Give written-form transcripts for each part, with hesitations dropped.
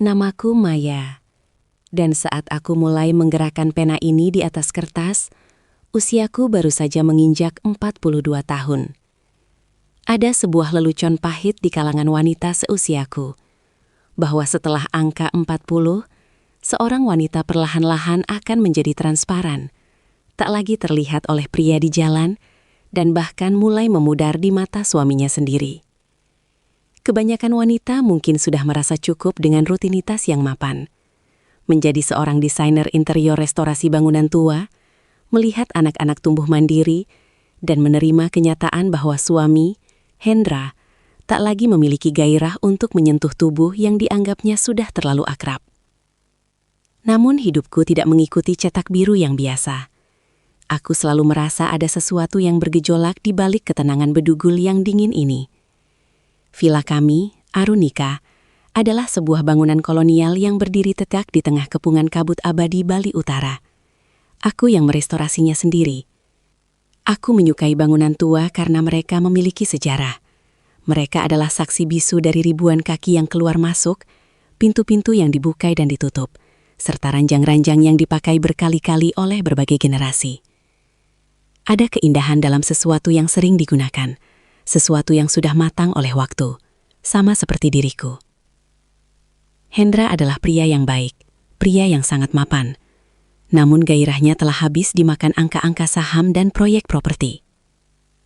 Namaku Maya, dan saat aku mulai menggerakkan pena ini di atas kertas, usiaku baru saja menginjak 42 tahun. Ada sebuah lelucon pahit di kalangan wanita seusiaku, bahwa setelah angka 40, seorang wanita perlahan-lahan akan menjadi transparan, tak lagi terlihat oleh pria di jalan, dan bahkan mulai memudar di mata suaminya sendiri. Kebanyakan wanita mungkin sudah merasa cukup dengan rutinitas yang mapan. Menjadi seorang desainer interior restorasi bangunan tua, melihat anak-anak tumbuh mandiri, dan menerima kenyataan bahwa suami, Hendra, tak lagi memiliki gairah untuk menyentuh tubuh yang dianggapnya sudah terlalu akrab. Namun hidupku tidak mengikuti cetak biru yang biasa. Aku selalu merasa ada sesuatu yang bergejolak di balik ketenangan bedugul yang dingin ini. Villa kami, Arunika, adalah sebuah bangunan kolonial yang berdiri tegak di tengah kepungan kabut abadi Bali Utara. Aku yang merestorasinya sendiri. Aku menyukai bangunan tua karena mereka memiliki sejarah. Mereka adalah saksi bisu dari ribuan kaki yang keluar masuk, pintu-pintu yang dibuka dan ditutup, serta ranjang-ranjang yang dipakai berkali-kali oleh berbagai generasi. Ada keindahan dalam sesuatu yang sering digunakan, sesuatu yang sudah matang oleh waktu, sama seperti diriku. Hendra adalah pria yang baik, pria yang sangat mapan. Namun gairahnya telah habis dimakan angka-angka saham dan proyek properti.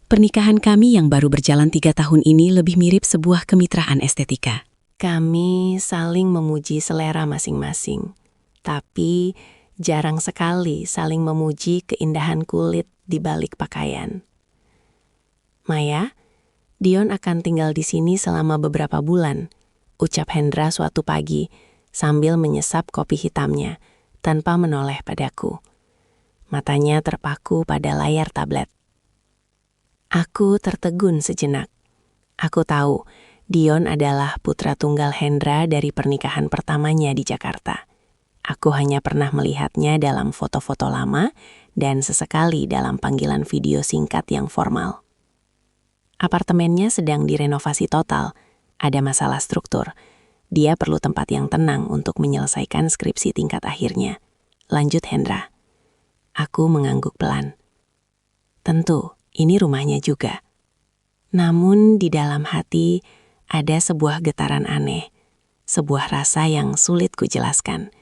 Pernikahan kami yang baru berjalan 3 tahun ini lebih mirip sebuah kemitraan estetika. Kami saling memuji selera masing-masing, tapi jarang sekali saling memuji keindahan kulit di balik pakaian. Maya, Dion akan tinggal di sini selama beberapa bulan, ucap Hendra suatu pagi sambil menyesap kopi hitamnya tanpa menoleh padaku. Matanya terpaku pada layar tablet. Aku tertegun sejenak. Aku tahu Dion adalah putra tunggal Hendra dari pernikahan pertamanya di Jakarta. Aku hanya pernah melihatnya dalam foto-foto lama dan sesekali dalam panggilan video singkat yang formal. Apartemennya sedang direnovasi total, ada masalah struktur. Dia perlu tempat yang tenang untuk menyelesaikan skripsi tingkat akhirnya. Lanjut Hendra. Aku mengangguk pelan. Tentu, ini rumahnya juga. Namun di dalam hati ada sebuah getaran aneh, sebuah rasa yang sulit kujelaskan.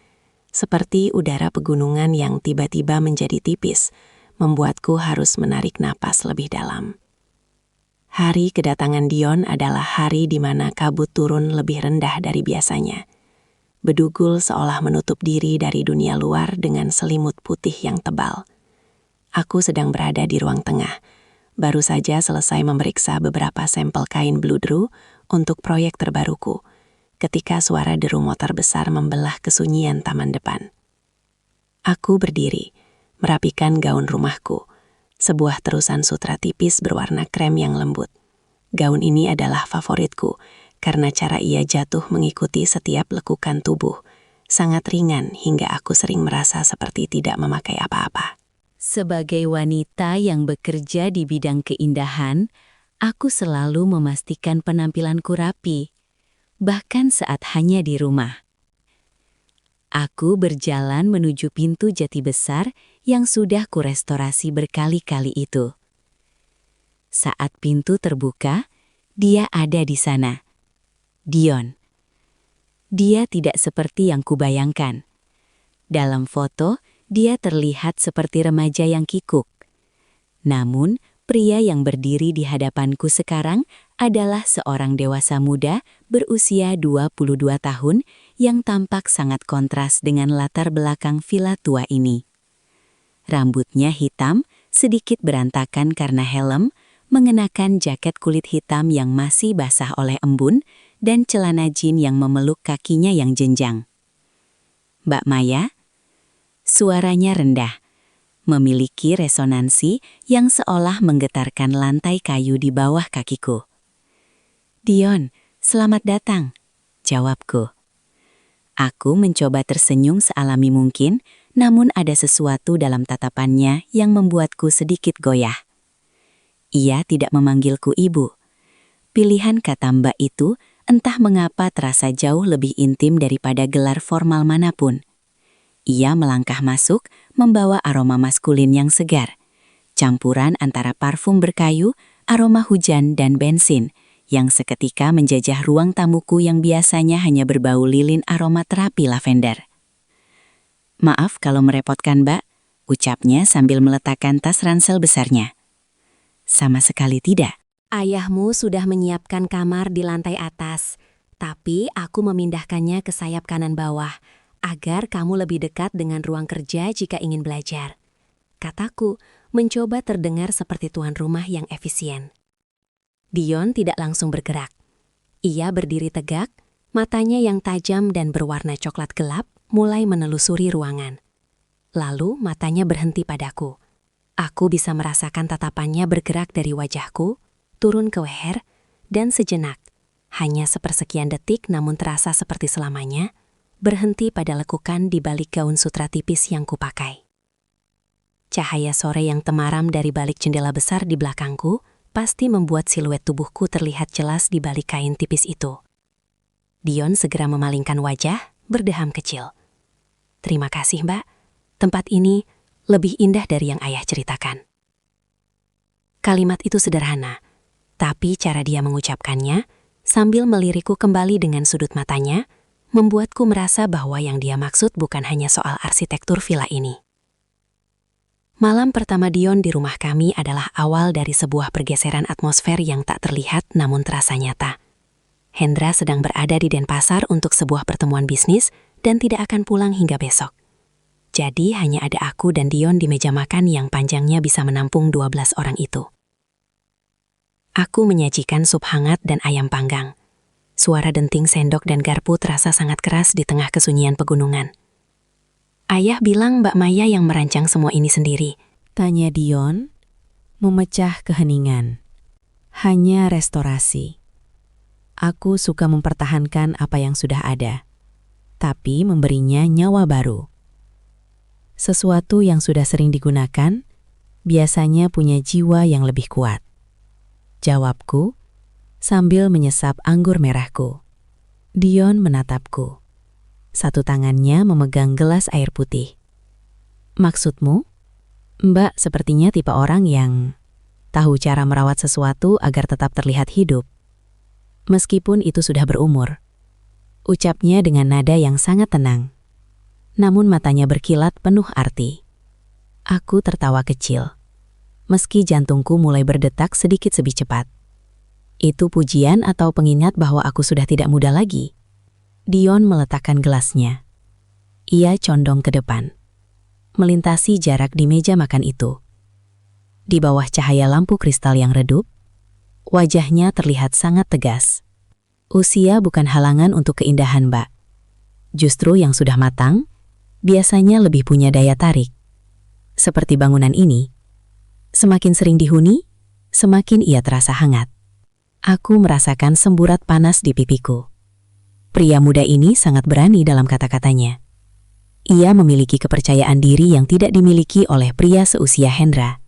Seperti udara pegunungan yang tiba-tiba menjadi tipis, membuatku harus menarik napas lebih dalam. Hari kedatangan Dion adalah hari di mana kabut turun lebih rendah dari biasanya. Bedugul seolah menutup diri dari dunia luar dengan selimut putih yang tebal. Aku sedang berada di ruang tengah, baru saja selesai memeriksa beberapa sampel kain bludru untuk proyek terbaruku, ketika suara deru motor besar membelah kesunyian taman depan. Aku berdiri, merapikan gaun rumahku, sebuah terusan sutra tipis berwarna krem yang lembut. Gaun ini adalah favoritku, karena cara ia jatuh mengikuti setiap lekukan tubuh, sangat ringan hingga aku sering merasa seperti tidak memakai apa-apa. Sebagai wanita yang bekerja di bidang keindahan, aku selalu memastikan penampilanku rapi, bahkan saat hanya di rumah. Aku berjalan menuju pintu jati besar yang sudah kurestorasi berkali-kali itu. Saat pintu terbuka, dia ada di sana. Dion. Dia tidak seperti yang kubayangkan. Dalam foto, dia terlihat seperti remaja yang kikuk. Namun, pria yang berdiri di hadapanku sekarang adalah seorang dewasa muda berusia 22 tahun yang tampak sangat kontras dengan latar belakang villa tua ini. Rambutnya hitam, sedikit berantakan karena helm, mengenakan jaket kulit hitam yang masih basah oleh embun, dan celana jin yang memeluk kakinya yang jenjang. Mbak Maya? Suaranya rendah, memiliki resonansi yang seolah menggetarkan lantai kayu di bawah kakiku. Dion, selamat datang, jawabku. Aku mencoba tersenyum sealami mungkin, namun ada sesuatu dalam tatapannya yang membuatku sedikit goyah. Ia tidak memanggilku ibu. Pilihan kata Mbak itu entah mengapa terasa jauh lebih intim daripada gelar formal manapun. Ia melangkah masuk, membawa aroma maskulin yang segar. Campuran antara parfum berkayu, aroma hujan, dan bensin, yang seketika menjajah ruang tamuku yang biasanya hanya berbau lilin aromaterapi lavender. "Maaf kalau merepotkan, Mbak," ucapnya sambil meletakkan tas ransel besarnya. "Sama sekali tidak." Ayahmu sudah menyiapkan kamar di lantai atas, tapi aku memindahkannya ke sayap kanan bawah, agar kamu lebih dekat dengan ruang kerja jika ingin belajar, kataku, mencoba terdengar seperti tuan rumah yang efisien. Dion tidak langsung bergerak. Ia berdiri tegak, matanya yang tajam dan berwarna coklat gelap mulai menelusuri ruangan. Lalu matanya berhenti padaku. Aku bisa merasakan tatapannya bergerak dari wajahku, turun ke leher, dan sejenak, hanya sepersekian detik namun terasa seperti selamanya, berhenti pada lekukan di balik gaun sutra tipis yang kupakai. Cahaya sore yang temaram dari balik jendela besar di belakangku pasti membuat siluet tubuhku terlihat jelas di balik kain tipis itu. Dion segera memalingkan wajah, berdeham kecil. "Terima kasih, Mbak. Tempat ini lebih indah dari yang ayah ceritakan." Kalimat itu sederhana, tapi cara dia mengucapkannya, sambil melirikku kembali dengan sudut matanya, membuatku merasa bahwa yang dia maksud bukan hanya soal arsitektur villa ini. Malam pertama Dion di rumah kami adalah awal dari sebuah pergeseran atmosfer yang tak terlihat namun terasa nyata. Hendra sedang berada di Denpasar untuk sebuah pertemuan bisnis dan tidak akan pulang hingga besok. Jadi hanya ada aku dan Dion di meja makan yang panjangnya bisa menampung 12 orang itu. Aku menyajikan sup hangat dan ayam panggang. Suara denting sendok dan garpu terasa sangat keras di tengah kesunyian pegunungan. "Ayah bilang Mbak Maya yang merancang semua ini sendiri?" tanya Dion, memecah keheningan. "Hanya restorasi. Aku suka mempertahankan apa yang sudah ada, tapi memberinya nyawa baru. Sesuatu yang sudah sering digunakan, biasanya punya jiwa yang lebih kuat," jawabku, sambil menyesap anggur merahku. Dion menatapku. Satu tangannya memegang gelas air putih. "Maksudmu?" "Mbak sepertinya tipe orang yang tahu cara merawat sesuatu agar tetap terlihat hidup. Meskipun itu sudah berumur," ucapnya dengan nada yang sangat tenang. Namun matanya berkilat penuh arti. Aku tertawa kecil, meski jantungku mulai berdetak sedikit lebih cepat. Itu pujian atau pengingat bahwa aku sudah tidak muda lagi? Dion meletakkan gelasnya. Ia condong ke depan, melintasi jarak di meja makan itu. Di bawah cahaya lampu kristal yang redup, wajahnya terlihat sangat tegas. "Usia bukan halangan untuk keindahan, Mbak. Justru yang sudah matang, biasanya lebih punya daya tarik. Seperti bangunan ini, semakin sering dihuni, semakin ia terasa hangat." Aku merasakan semburat panas di pipiku. Pria muda ini sangat berani dalam kata-katanya. Ia memiliki kepercayaan diri yang tidak dimiliki oleh pria seusia Hendra.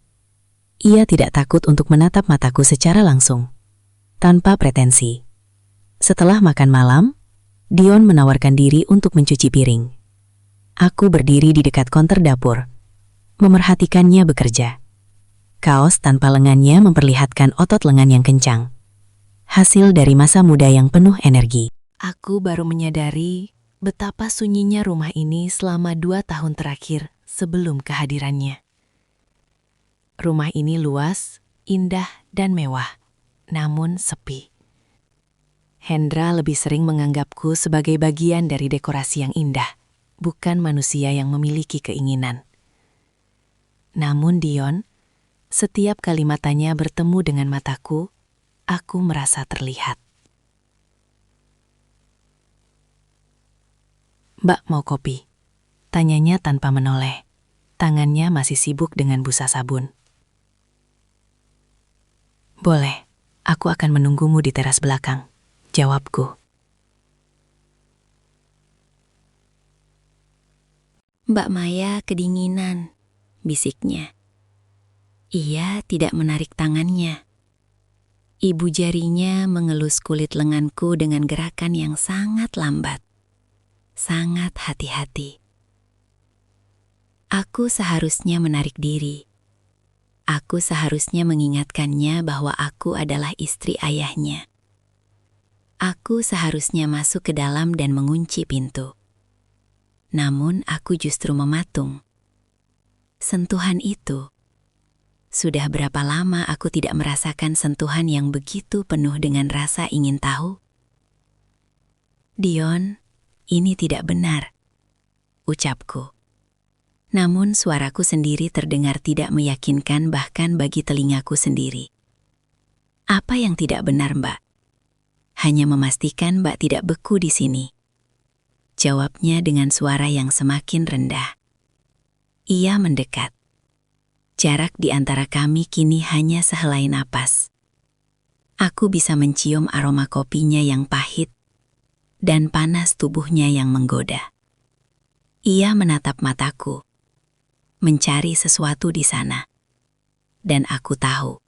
Ia tidak takut untuk menatap mataku secara langsung, tanpa pretensi. Setelah makan malam, Dion menawarkan diri untuk mencuci piring. Aku berdiri di dekat konter dapur, memerhatikannya bekerja. Kaos tanpa lengannya memperlihatkan otot lengan yang kencang. Hasil dari masa muda yang penuh energi. Aku baru menyadari betapa sunyinya rumah ini selama 2 tahun terakhir sebelum kehadirannya. Rumah ini luas, indah, dan mewah, namun sepi. Hendra lebih sering menganggapku sebagai bagian dari dekorasi yang indah, bukan manusia yang memiliki keinginan. Namun Dion, setiap kali matanya bertemu dengan mataku, aku merasa terlihat. "Mbak mau kopi?" tanyanya tanpa menoleh. Tangannya masih sibuk dengan busa sabun. "Boleh, aku akan menunggumu di teras belakang," jawabku. "Mbak Maya kedinginan," bisiknya. Ia tidak menarik tangannya. Ibu jarinya mengelus kulit lenganku dengan gerakan yang sangat lambat, sangat hati-hati. Aku seharusnya menarik diri. Aku seharusnya mengingatkannya bahwa aku adalah istri ayahnya. Aku seharusnya masuk ke dalam dan mengunci pintu. Namun aku justru mematung. Sentuhan itu. Sudah berapa lama aku tidak merasakan sentuhan yang begitu penuh dengan rasa ingin tahu? Dion, ini tidak benar, ucapku. Namun suaraku sendiri terdengar tidak meyakinkan bahkan bagi telingaku sendiri. Apa yang tidak benar, Mbak? Hanya memastikan Mbak tidak beku di sini. Jawabnya dengan suara yang semakin rendah. Ia mendekat. Jarak di antara kami kini hanya sehelai napas. Aku bisa mencium aroma kopinya yang pahit dan panas tubuhnya yang menggoda. Ia menatap mataku, mencari sesuatu di sana. Dan aku tahu,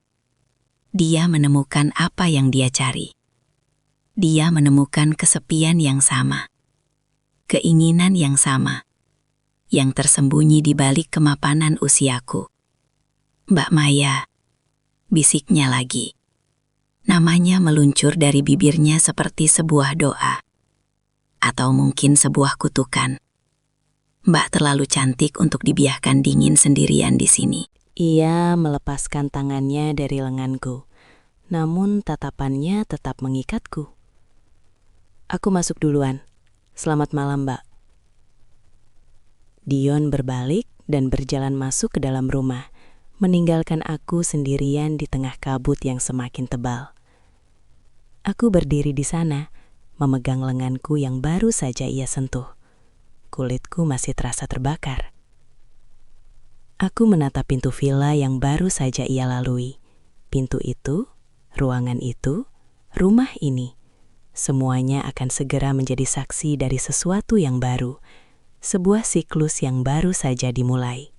dia menemukan apa yang dia cari. Dia menemukan kesepian yang sama, keinginan yang sama, yang tersembunyi di balik kemapanan usiaku. Mbak Maya, bisiknya lagi. Namanya meluncur dari bibirnya seperti sebuah doa. Atau mungkin sebuah kutukan. Mbak terlalu cantik untuk dibiarkan dingin sendirian di sini. Ia melepaskan tangannya dari lenganku, namun tatapannya tetap mengikatku. Aku masuk duluan. Selamat malam, Mbak. Dion berbalik dan berjalan masuk ke dalam rumah, meninggalkan aku sendirian di tengah kabut yang semakin tebal. Aku berdiri di sana, memegang lenganku yang baru saja ia sentuh. Kulitku masih terasa terbakar. Aku menatap pintu villa yang baru saja ia lalui. Pintu itu, ruangan itu, rumah ini. Semuanya akan segera menjadi saksi dari sesuatu yang baru. Sebuah siklus yang baru saja dimulai.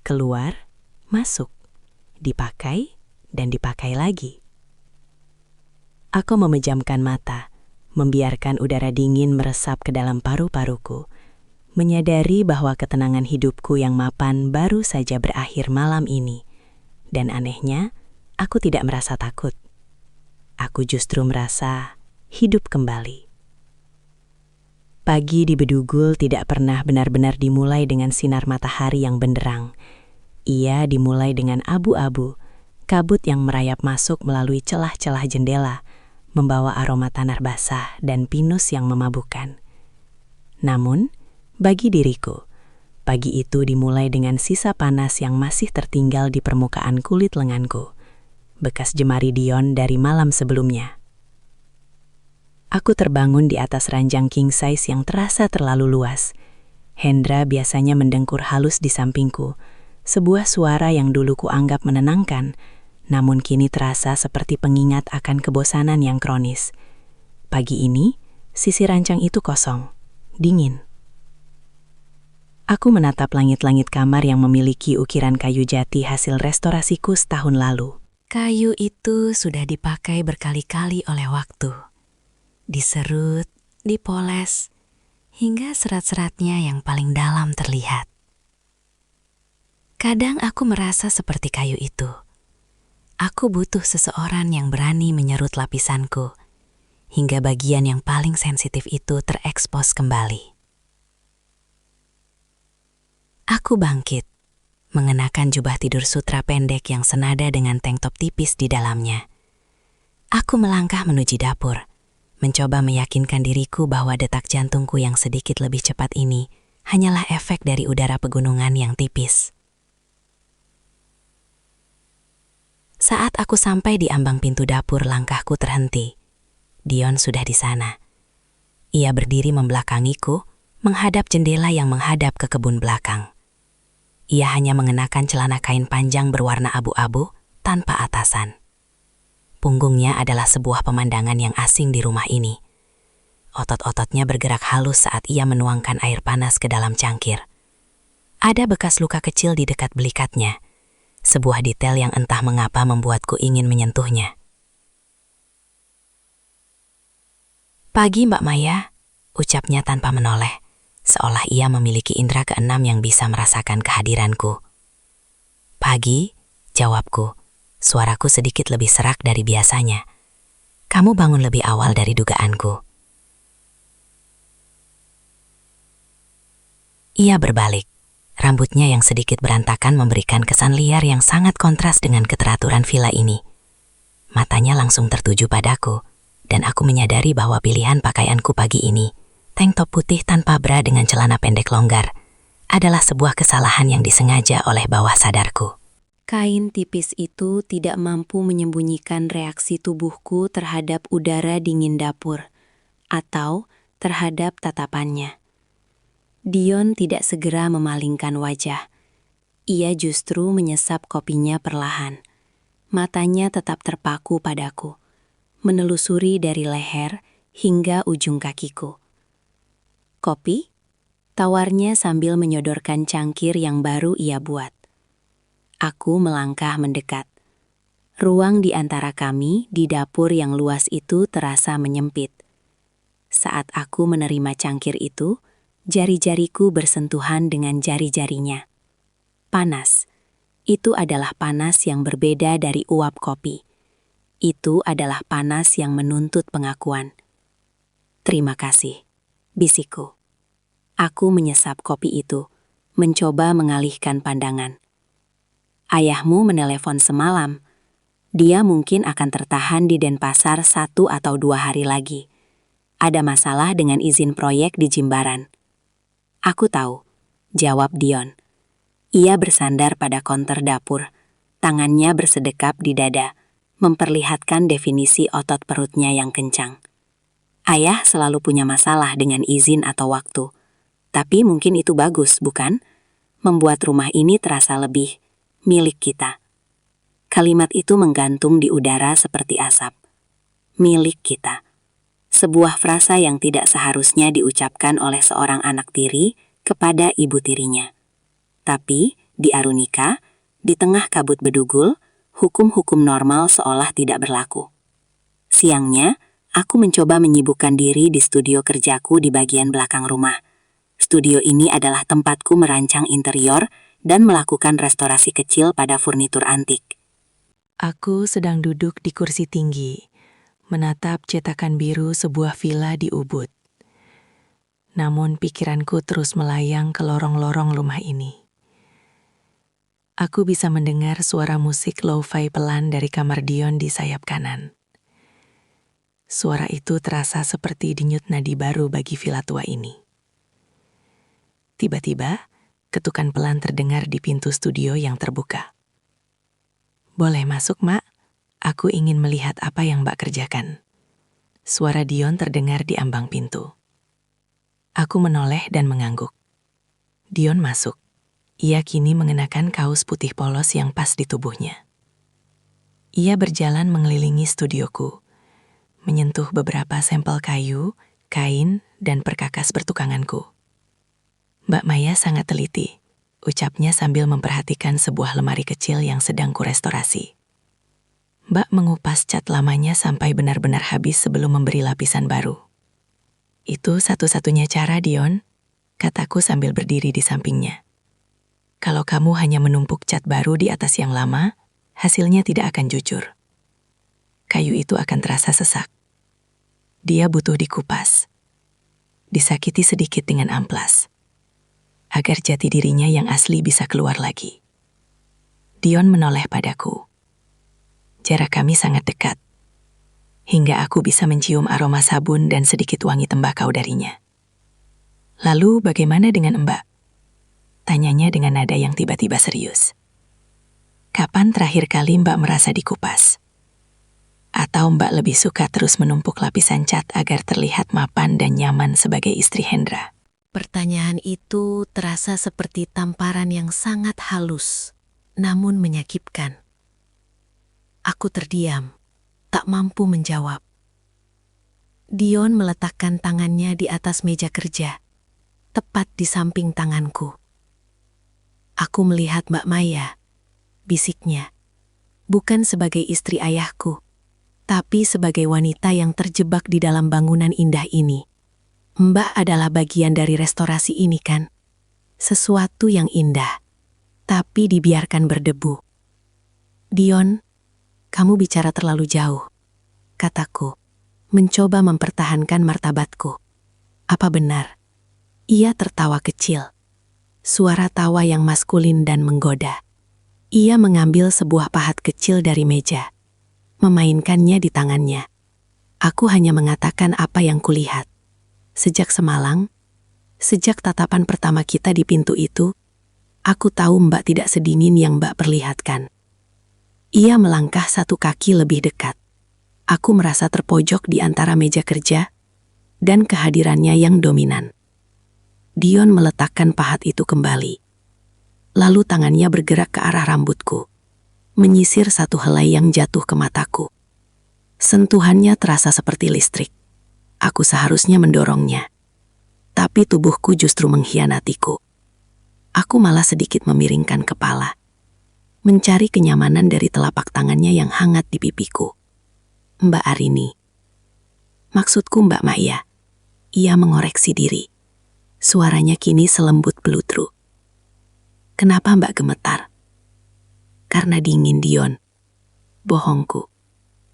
Keluar, masuk, dipakai, dan dipakai lagi. Aku memejamkan mata, membiarkan udara dingin meresap ke dalam paru-paruku, menyadari bahwa ketenangan hidupku yang mapan baru saja berakhir malam ini. Dan anehnya, aku tidak merasa takut. Aku justru merasa hidup kembali. Pagi di Bedugul tidak pernah benar-benar dimulai dengan sinar matahari yang benderang. Ia dimulai dengan abu-abu, kabut yang merayap masuk melalui celah-celah jendela, membawa aroma tanah basah dan pinus yang memabukkan. Namun, bagi diriku, pagi itu dimulai dengan sisa panas yang masih tertinggal di permukaan kulit lenganku, bekas jemari Dion dari malam sebelumnya. Aku terbangun di atas ranjang king size yang terasa terlalu luas. Hendra biasanya mendengkur halus di sampingku, sebuah suara yang dulu kuanggap menenangkan, namun kini terasa seperti pengingat akan kebosanan yang kronis. Pagi ini, sisi ranjang itu kosong, dingin. Aku menatap langit-langit kamar yang memiliki ukiran kayu jati hasil restorasiku setahun lalu. Kayu itu sudah dipakai berkali-kali oleh waktu. Diserut, dipoles, hingga serat-seratnya yang paling dalam terlihat. Kadang aku merasa seperti kayu itu. Aku butuh seseorang yang berani menyerut lapisanku, hingga bagian yang paling sensitif itu terekspos kembali. Aku bangkit, mengenakan jubah tidur sutra pendek yang senada dengan tank top tipis di dalamnya. Aku melangkah menuju dapur, mencoba meyakinkan diriku bahwa detak jantungku yang sedikit lebih cepat ini hanyalah efek dari udara pegunungan yang tipis. Saat aku sampai di ambang pintu dapur, langkahku terhenti. Dion sudah di sana. Ia berdiri membelakangiku, menghadap jendela yang menghadap ke kebun belakang. Ia hanya mengenakan celana kain panjang berwarna abu-abu tanpa atasan. Punggungnya adalah sebuah pemandangan yang asing di rumah ini. Otot-ototnya bergerak halus saat ia menuangkan air panas ke dalam cangkir. Ada bekas luka kecil di dekat belikatnya, sebuah detail yang entah mengapa membuatku ingin menyentuhnya. Pagi Mbak Maya, ucapnya tanpa menoleh, seolah ia memiliki indera keenam yang bisa merasakan kehadiranku. Pagi, jawabku, suaraku sedikit lebih serak dari biasanya. Kamu bangun lebih awal dari dugaanku. Ia berbalik. Rambutnya yang sedikit berantakan memberikan kesan liar yang sangat kontras dengan keteraturan villa ini. Matanya langsung tertuju padaku, dan aku menyadari bahwa pilihan pakaianku pagi ini, tank top putih tanpa bra dengan celana pendek longgar, adalah sebuah kesalahan yang disengaja oleh bawah sadarku. Kain tipis itu tidak mampu menyembunyikan reaksi tubuhku terhadap udara dingin dapur, atau terhadap tatapannya. Dion tidak segera memalingkan wajah. Ia justru menyesap kopinya perlahan. Matanya tetap terpaku padaku, menelusuri dari leher hingga ujung kakiku. Kopi? Tawarnya sambil menyodorkan cangkir yang baru ia buat. Aku melangkah mendekat. Ruang di antara kami di dapur yang luas itu terasa menyempit. Saat aku menerima cangkir itu, jari-jariku bersentuhan dengan jari-jarinya. Panas. Itu adalah panas yang berbeda dari uap kopi. Itu adalah panas yang menuntut pengakuan. Terima kasih, bisikku. Aku menyesap kopi itu, mencoba mengalihkan pandangan. Ayahmu menelepon semalam. Dia mungkin akan tertahan di Denpasar 1 atau 2 hari lagi. Ada masalah dengan izin proyek di Jimbaran. Aku tahu, jawab Dion. Ia bersandar pada konter dapur, tangannya bersedekap di dada, memperlihatkan definisi otot perutnya yang kencang. Ayah selalu punya masalah dengan izin atau waktu, tapi mungkin itu bagus, bukan? Membuat rumah ini terasa lebih milik kita. Kalimat itu menggantung di udara seperti asap. Milik kita. Sebuah frasa yang tidak seharusnya diucapkan oleh seorang anak tiri kepada ibu tirinya. Tapi, di Arunika, di tengah kabut bedugul, hukum-hukum normal seolah tidak berlaku. Siangnya, aku mencoba menyibukkan diri di studio kerjaku di bagian belakang rumah. Studio ini adalah tempatku merancang interior dan melakukan restorasi kecil pada furnitur antik. Aku sedang duduk di kursi tinggi, menatap cetakan biru sebuah villa di Ubud. Namun pikiranku terus melayang ke lorong-lorong rumah ini. Aku bisa mendengar suara musik lo-fi pelan dari kamar Dion di sayap kanan. Suara itu terasa seperti denyut nadi baru bagi villa tua ini. Tiba-tiba, ketukan pelan terdengar di pintu studio yang terbuka. "Boleh masuk, Mak? Aku ingin melihat apa yang Mbak kerjakan." Suara Dion terdengar di ambang pintu. Aku menoleh dan mengangguk. Dion masuk. Ia kini mengenakan kaos putih polos yang pas di tubuhnya. Ia berjalan mengelilingi studioku, menyentuh beberapa sampel kayu, kain, dan perkakas pertukanganku. "Mbak Maya sangat teliti," ucapnya sambil memperhatikan sebuah lemari kecil yang sedang kurestorasi. "Mbak mengupas cat lamanya sampai benar-benar habis sebelum memberi lapisan baru." "Itu satu-satunya cara, Dion," kataku sambil berdiri di sampingnya. "Kalau kamu hanya menumpuk cat baru di atas yang lama, hasilnya tidak akan jujur. Kayu itu akan terasa sesak. Dia butuh dikupas, disakiti sedikit dengan amplas, agar jati dirinya yang asli bisa keluar lagi." Dion menoleh padaku. Jarak kami sangat dekat, hingga aku bisa mencium aroma sabun dan sedikit wangi tembakau darinya. "Lalu bagaimana dengan Mbak?" tanyanya dengan nada yang tiba-tiba serius. "Kapan terakhir kali Mbak merasa dikupas? Atau Mbak lebih suka terus menumpuk lapisan cat agar terlihat mapan dan nyaman sebagai istri Hendra?" Pertanyaan itu terasa seperti tamparan yang sangat halus, namun menyakitkan. Aku terdiam, tak mampu menjawab. Dion meletakkan tangannya di atas meja kerja, tepat di samping tanganku. "Aku melihat Mbak Maya," bisiknya, "bukan sebagai istri ayahku, Tapi sebagai wanita yang terjebak di dalam bangunan indah ini, Mbak adalah bagian dari restorasi ini kan? Sesuatu yang indah, tapi dibiarkan berdebu. Dion, kamu bicara terlalu jauh, kataku, mencoba mempertahankan martabatku. Apa benar? Ia tertawa kecil, suara tawa yang maskulin dan menggoda. Ia mengambil sebuah pahat kecil dari meja, memainkannya di tangannya. Aku hanya mengatakan apa yang kulihat. Sejak semalam, sejak tatapan pertama kita di pintu itu, aku tahu Mbak tidak sedingin yang Mbak perlihatkan. Ia melangkah satu kaki lebih dekat. Aku merasa terpojok di antara meja kerja dan kehadirannya yang dominan. Dion meletakkan pahat itu kembali. Lalu tangannya bergerak ke arah rambutku, menyisir satu helai yang jatuh ke mataku. Sentuhannya terasa seperti listrik. Aku seharusnya mendorongnya, tapi tubuhku justru mengkhianatiku. Aku malah sedikit memiringkan kepala, mencari kenyamanan dari telapak tangannya yang hangat di pipiku. Mbak Arini. Maksudku Mbak Maya. Ia mengoreksi diri. Suaranya kini selembut belutru. Kenapa Mbak gemetar? Karena dingin, Dion. Bohongku.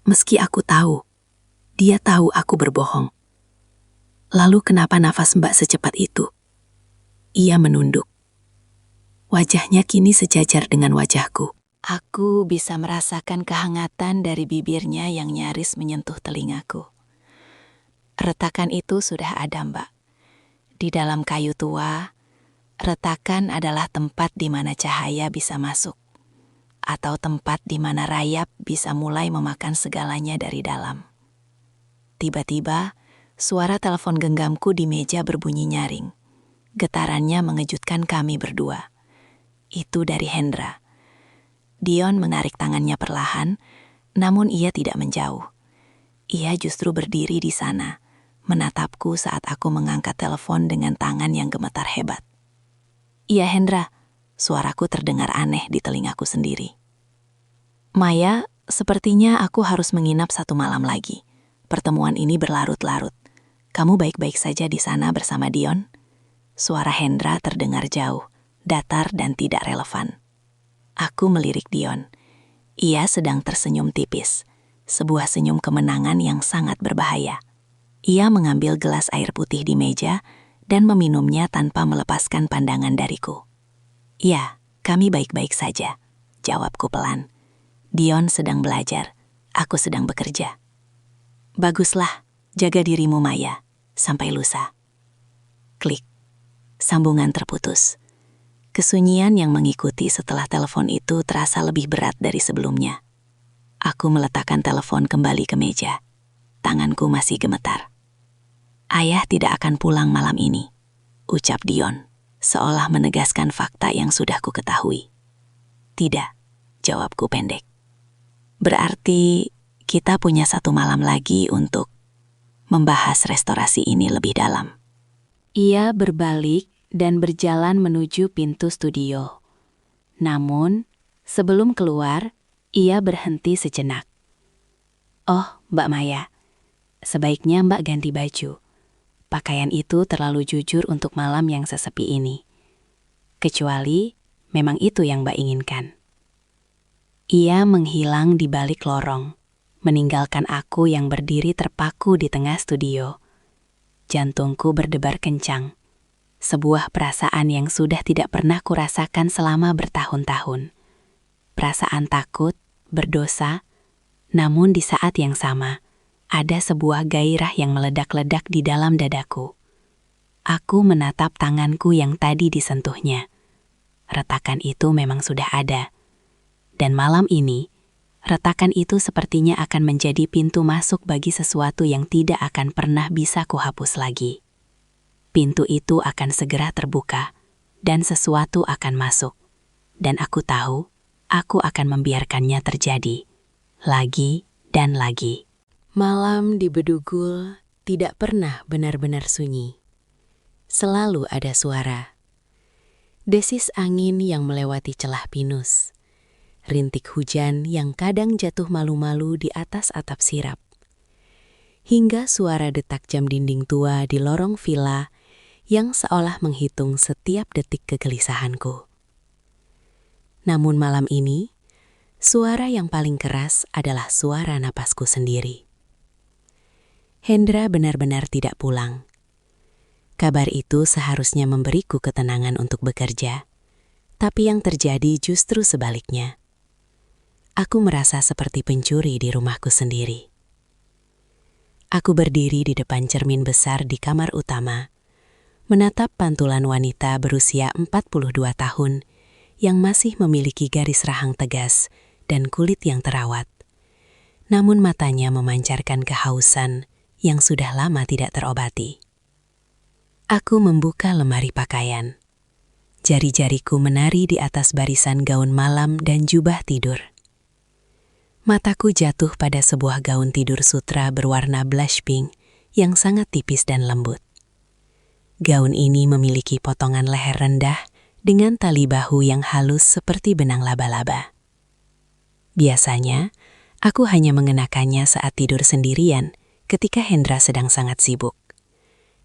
Meski aku tahu, dia tahu aku berbohong. Lalu kenapa nafas Mbak secepat itu? Ia menunduk. Wajahnya kini sejajar dengan wajahku. Aku bisa merasakan kehangatan dari bibirnya yang nyaris menyentuh telingaku. Retakan itu sudah ada, Mbak. Di dalam kayu tua, retakan adalah tempat di mana cahaya bisa masuk, atau tempat di mana rayap bisa mulai memakan segalanya dari dalam. Tiba-tiba, suara telepon genggamku di meja berbunyi nyaring. Getarannya mengejutkan kami berdua. Itu dari Hendra. Dion menarik tangannya perlahan, namun ia tidak menjauh. Ia justru berdiri di sana, menatapku saat aku mengangkat telepon dengan tangan yang gemetar hebat. Iya Hendra, suaraku terdengar aneh di telingaku sendiri. Maya, sepertinya aku harus menginap 1 malam lagi. Pertemuan ini berlarut-larut. Kamu baik-baik saja di sana bersama Dion? Suara Hendra terdengar jauh, datar dan tidak relevan. Aku melirik Dion. Ia sedang tersenyum tipis, sebuah senyum kemenangan yang sangat berbahaya. Ia mengambil gelas air putih di meja dan meminumnya tanpa melepaskan pandangan dariku. Ya, kami baik-baik saja, jawabku pelan. Dion sedang belajar, aku sedang bekerja. Baguslah, jaga dirimu Maya, sampai lusa. Klik, sambungan terputus. Kesunyian yang mengikuti setelah telepon itu terasa lebih berat dari sebelumnya. Aku meletakkan telepon kembali ke meja. Tanganku masih gemetar. Ayah tidak akan pulang malam ini, ucap Dion, seolah menegaskan fakta yang sudah ku ketahui. Tidak, jawabku pendek. Berarti kita punya 1 malam lagi untuk membahas restorasi ini lebih dalam. Ia berbalik dan berjalan menuju pintu studio. Namun, sebelum keluar, ia berhenti sejenak. Oh, Mbak Maya, sebaiknya Mbak ganti baju. Pakaian itu terlalu jujur untuk malam yang sesepi ini. Kecuali memang itu yang Mbak inginkan. Ia menghilang di balik lorong, meninggalkan aku yang berdiri terpaku di tengah studio. Jantungku berdebar kencang. Sebuah perasaan yang sudah tidak pernah kurasakan selama bertahun-tahun. Perasaan takut, berdosa, namun di saat yang sama, ada sebuah gairah yang meledak-ledak di dalam dadaku. Aku menatap tanganku yang tadi disentuhnya. Retakan itu memang sudah ada. Dan malam ini, retakan itu sepertinya akan menjadi pintu masuk bagi sesuatu yang tidak akan pernah bisa kuhapus lagi. Pintu itu akan segera terbuka, dan sesuatu akan masuk. Dan aku tahu, aku akan membiarkannya terjadi. Lagi dan lagi. Malam di Bedugul tidak pernah benar-benar sunyi. Selalu ada suara. Desis angin yang melewati celah pinus. rintik hujan yang kadang jatuh malu-malu di atas atap sirap, hingga suara detak jam dinding tua di lorong villa yang seolah menghitung setiap detik kegelisahanku. Namun malam ini, suara yang paling keras adalah suara napasku sendiri. Hendra benar-benar tidak pulang. Kabar itu seharusnya memberiku ketenangan untuk bekerja, tapi yang terjadi justru sebaliknya. Aku merasa seperti pencuri di rumahku sendiri. Aku berdiri di depan cermin besar di kamar utama, menatap pantulan wanita berusia 42 tahun yang masih memiliki garis rahang tegas dan kulit yang terawat. Namun matanya memancarkan kehausan yang sudah lama tidak terobati. Aku membuka lemari pakaian. Jari-jariku menari di atas barisan gaun malam dan jubah tidur. Mataku jatuh pada sebuah gaun tidur sutra berwarna blush pink yang sangat tipis dan lembut. Gaun ini memiliki potongan leher rendah dengan tali bahu yang halus seperti benang laba-laba. Biasanya, aku hanya mengenakannya saat tidur sendirian ketika Hendra sedang sangat sibuk.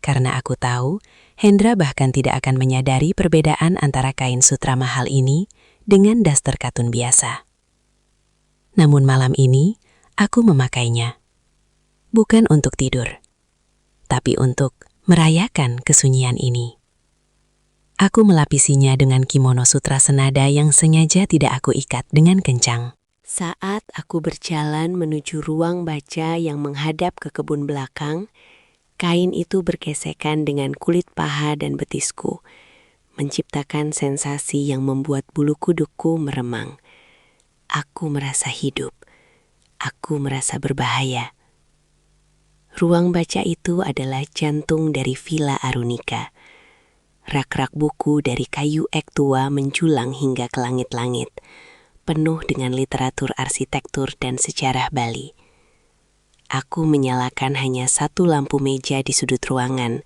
Karena aku tahu, Hendra bahkan tidak akan menyadari perbedaan antara kain sutra mahal ini dengan daster katun biasa. Namun malam ini, aku memakainya. Bukan untuk tidur, tapi untuk merayakan kesunyian ini. Aku melapisinya dengan kimono sutra senada yang sengaja tidak aku ikat dengan kencang. Saat aku berjalan menuju ruang baca yang menghadap ke kebun belakang, kain itu bergesekan dengan kulit paha dan betisku, menciptakan sensasi yang membuat bulu kudukku meremang. Aku merasa hidup. Aku merasa berbahaya. Ruang baca itu adalah jantung dari Villa Arunika. Rak-rak buku dari kayu ek tua menjulang hingga ke langit-langit, penuh dengan literatur arsitektur dan sejarah Bali. Aku menyalakan hanya satu lampu meja di sudut ruangan,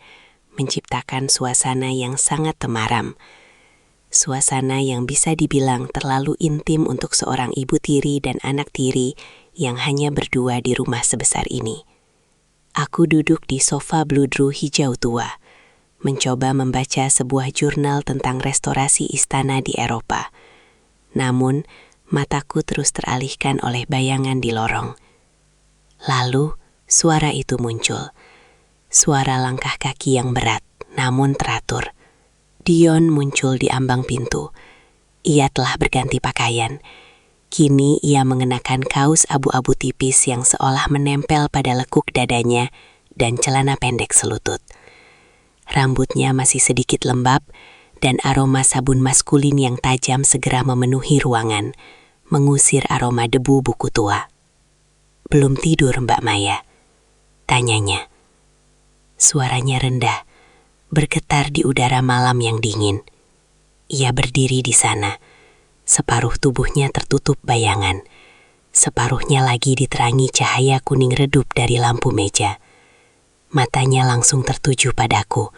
menciptakan suasana yang sangat temaram. Suasana yang bisa dibilang terlalu intim untuk seorang ibu tiri dan anak tiri yang hanya berdua di rumah sebesar ini. Aku duduk di sofa bludru hijau tua, mencoba membaca sebuah jurnal tentang restorasi istana di Eropa. Namun, mataku terus teralihkan oleh bayangan di lorong. Lalu, suara itu muncul. Suara langkah kaki yang berat, namun teratur. Dion muncul di ambang pintu. Ia telah berganti pakaian. Kini ia mengenakan kaos abu-abu tipis yang seolah menempel pada lekuk dadanya dan celana pendek selutut. Rambutnya masih sedikit lembab dan aroma sabun maskulin yang tajam segera memenuhi ruangan, mengusir aroma debu buku tua. "Belum tidur, Mbak Maya?" tanyanya. Suaranya rendah, bergetar di udara malam yang dingin. Ia berdiri di sana, separuh tubuhnya tertutup bayangan, separuhnya lagi diterangi cahaya kuning redup dari lampu meja. Matanya langsung tertuju padaku,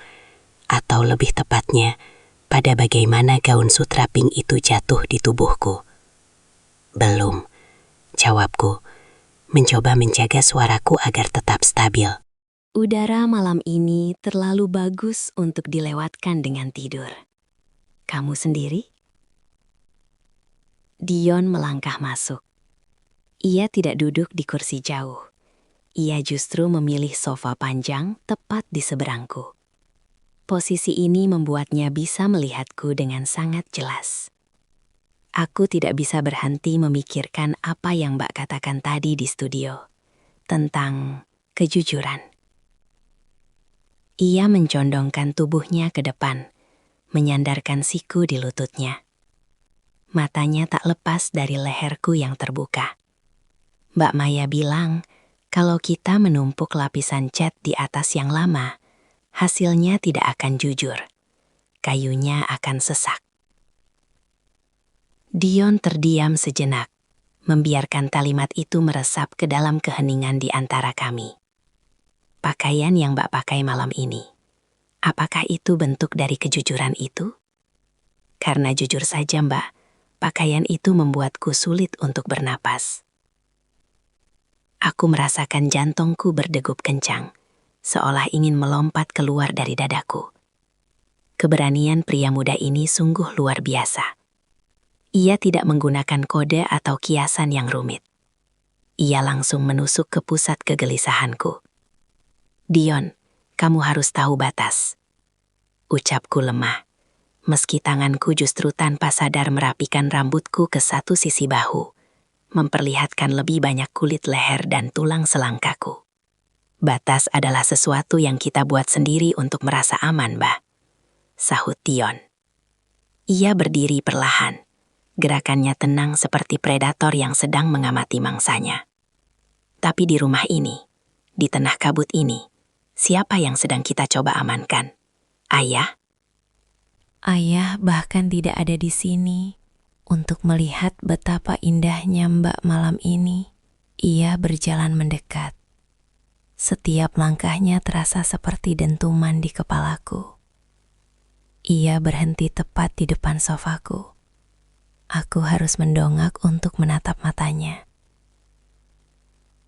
atau lebih tepatnya, pada bagaimana gaun sutra pink itu jatuh di tubuhku. "Belum," jawabku, mencoba menjaga suaraku agar tetap stabil. Udara malam ini terlalu bagus untuk dilewatkan dengan tidur. Kamu sendiri? Dion melangkah masuk. Ia tidak duduk di kursi jauh. Ia justru memilih sofa panjang tepat di seberangku. Posisi ini membuatnya bisa melihatku dengan sangat jelas. Aku tidak bisa berhenti memikirkan apa yang Mbak katakan tadi di studio, tentang kejujuran. Ia mencondongkan tubuhnya ke depan, menyandarkan siku di lututnya. Matanya tak lepas dari leherku yang terbuka. Mbak Maya bilang, kalau kita menumpuk lapisan cat di atas yang lama, hasilnya tidak akan jujur. Kayunya akan sesak. Dion terdiam sejenak, membiarkan kalimat itu meresap ke dalam keheningan di antara kami. Pakaian yang Mbak pakai malam ini, apakah itu bentuk dari kejujuran itu? Karena jujur saja Mbak, Pakaian itu membuatku sulit untuk bernapas. Aku merasakan jantungku berdegup kencang, seolah ingin melompat keluar dari dadaku. Keberanian pria muda ini sungguh luar biasa. Ia tidak menggunakan kode atau kiasan yang rumit. Ia langsung menusuk ke pusat kegelisahanku. "Dion, kamu harus tahu batas." Ucapku lemah, meski tanganku justru tanpa sadar merapikan rambutku ke satu sisi bahu, memperlihatkan lebih banyak kulit leher dan tulang selangkaku. "Batas adalah sesuatu yang kita buat sendiri untuk merasa aman, Mbak," sahut Dion. Ia berdiri perlahan, gerakannya tenang seperti predator yang sedang mengamati mangsanya. Tapi di rumah ini, di tengah kabut ini, siapa yang sedang kita coba amankan? Ayah? Ayah bahkan tidak ada di sini untuk melihat betapa indahnya Mbak malam ini. Ia berjalan mendekat. Setiap langkahnya terasa seperti dentuman di kepalaku. Ia berhenti tepat di depan sofaku. Aku harus mendongak untuk menatap matanya.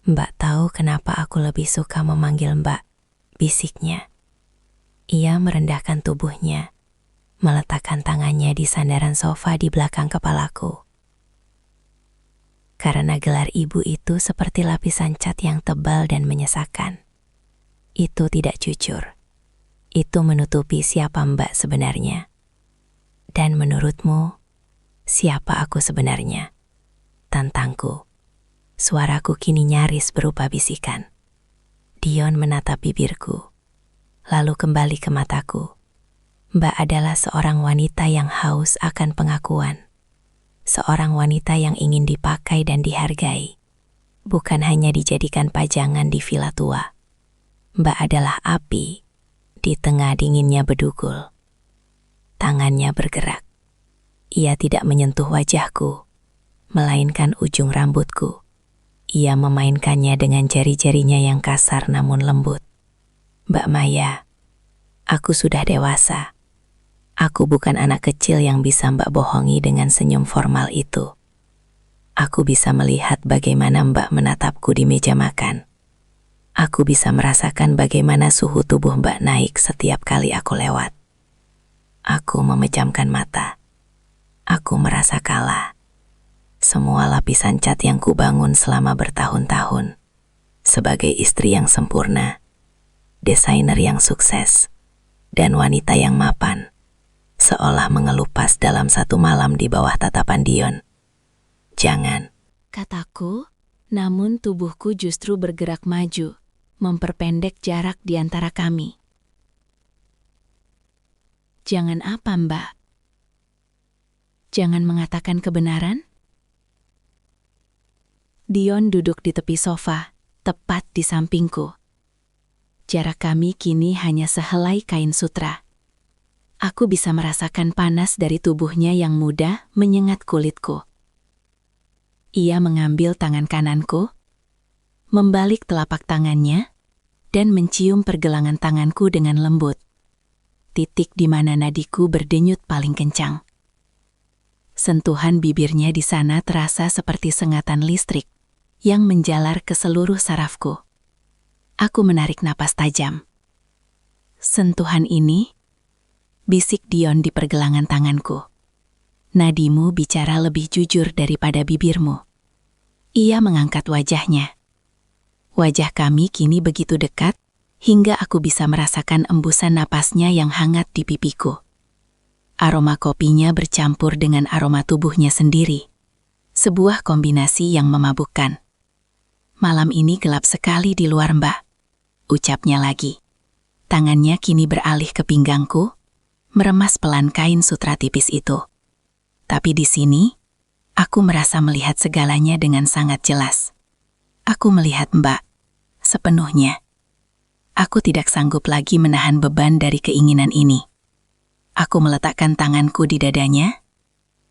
"Mbak tahu kenapa aku lebih suka memanggil Mbak?" bisiknya. Ia merendahkan tubuhnya, meletakkan tangannya di sandaran sofa di belakang kepalaku. Karena gelar ibu itu seperti lapisan cat yang tebal dan menyesakan. Itu tidak jujur. Itu menutupi siapa Mbak sebenarnya. Dan menurutmu, siapa aku sebenarnya? Tantangku. Suaraku kini nyaris berupa bisikan. Dion menatap bibirku, lalu kembali ke mataku. Mbak adalah seorang wanita yang haus akan pengakuan. Seorang wanita yang ingin dipakai dan dihargai, bukan hanya dijadikan pajangan di villa tua. Mbak adalah api di tengah dinginnya bedugul. Tangannya bergerak. Ia tidak menyentuh wajahku, melainkan ujung rambutku. Ia memainkannya dengan jari-jarinya yang kasar namun lembut. "Mbak Maya, aku sudah dewasa. Aku bukan anak kecil yang bisa Mbak bohongi dengan senyum formal itu. Aku bisa melihat bagaimana Mbak menatapku di meja makan. Aku bisa merasakan bagaimana suhu tubuh Mbak naik setiap kali aku lewat. Aku memejamkan mata. Aku merasa kalah. Semua lapisan cat yang kubangun selama bertahun-tahun. Sebagai istri yang sempurna, desainer yang sukses, dan wanita yang mapan, seolah mengelupas dalam satu malam di bawah tatapan Dion. "Jangan," kataku, namun tubuhku justru bergerak maju, memperpendek jarak di antara kami. "Jangan apa, Mbak? Jangan mengatakan kebenaran?" Dion duduk di tepi sofa, tepat di sampingku. Jarak kami kini hanya sehelai kain sutra. Aku bisa merasakan panas dari tubuhnya yang muda menyengat kulitku. Ia mengambil tangan kananku, membalik telapak tangannya, dan mencium pergelangan tanganku dengan lembut. Titik di mana nadiku berdenyut paling kencang. Sentuhan bibirnya di sana terasa seperti sengatan listrik yang menjalar ke seluruh sarafku. Aku menarik napas tajam. "Sentuhan ini," bisik Dion di pergelangan tanganku. "Nadimu bicara lebih jujur daripada bibirmu." Ia mengangkat wajahnya. Wajah kami kini begitu dekat, hingga aku bisa merasakan embusan napasnya yang hangat di pipiku. Aroma kopinya bercampur dengan aroma tubuhnya sendiri. Sebuah kombinasi yang memabukkan. "Malam ini gelap sekali di luar, Mbak," ucapnya lagi. Tangannya kini beralih ke pinggangku, meremas pelan kain sutra tipis itu. Tapi di sini, aku merasa melihat segalanya dengan sangat jelas. Aku melihat Mbak sepenuhnya. Aku tidak sanggup lagi menahan beban dari keinginan ini. Aku meletakkan tanganku di dadanya,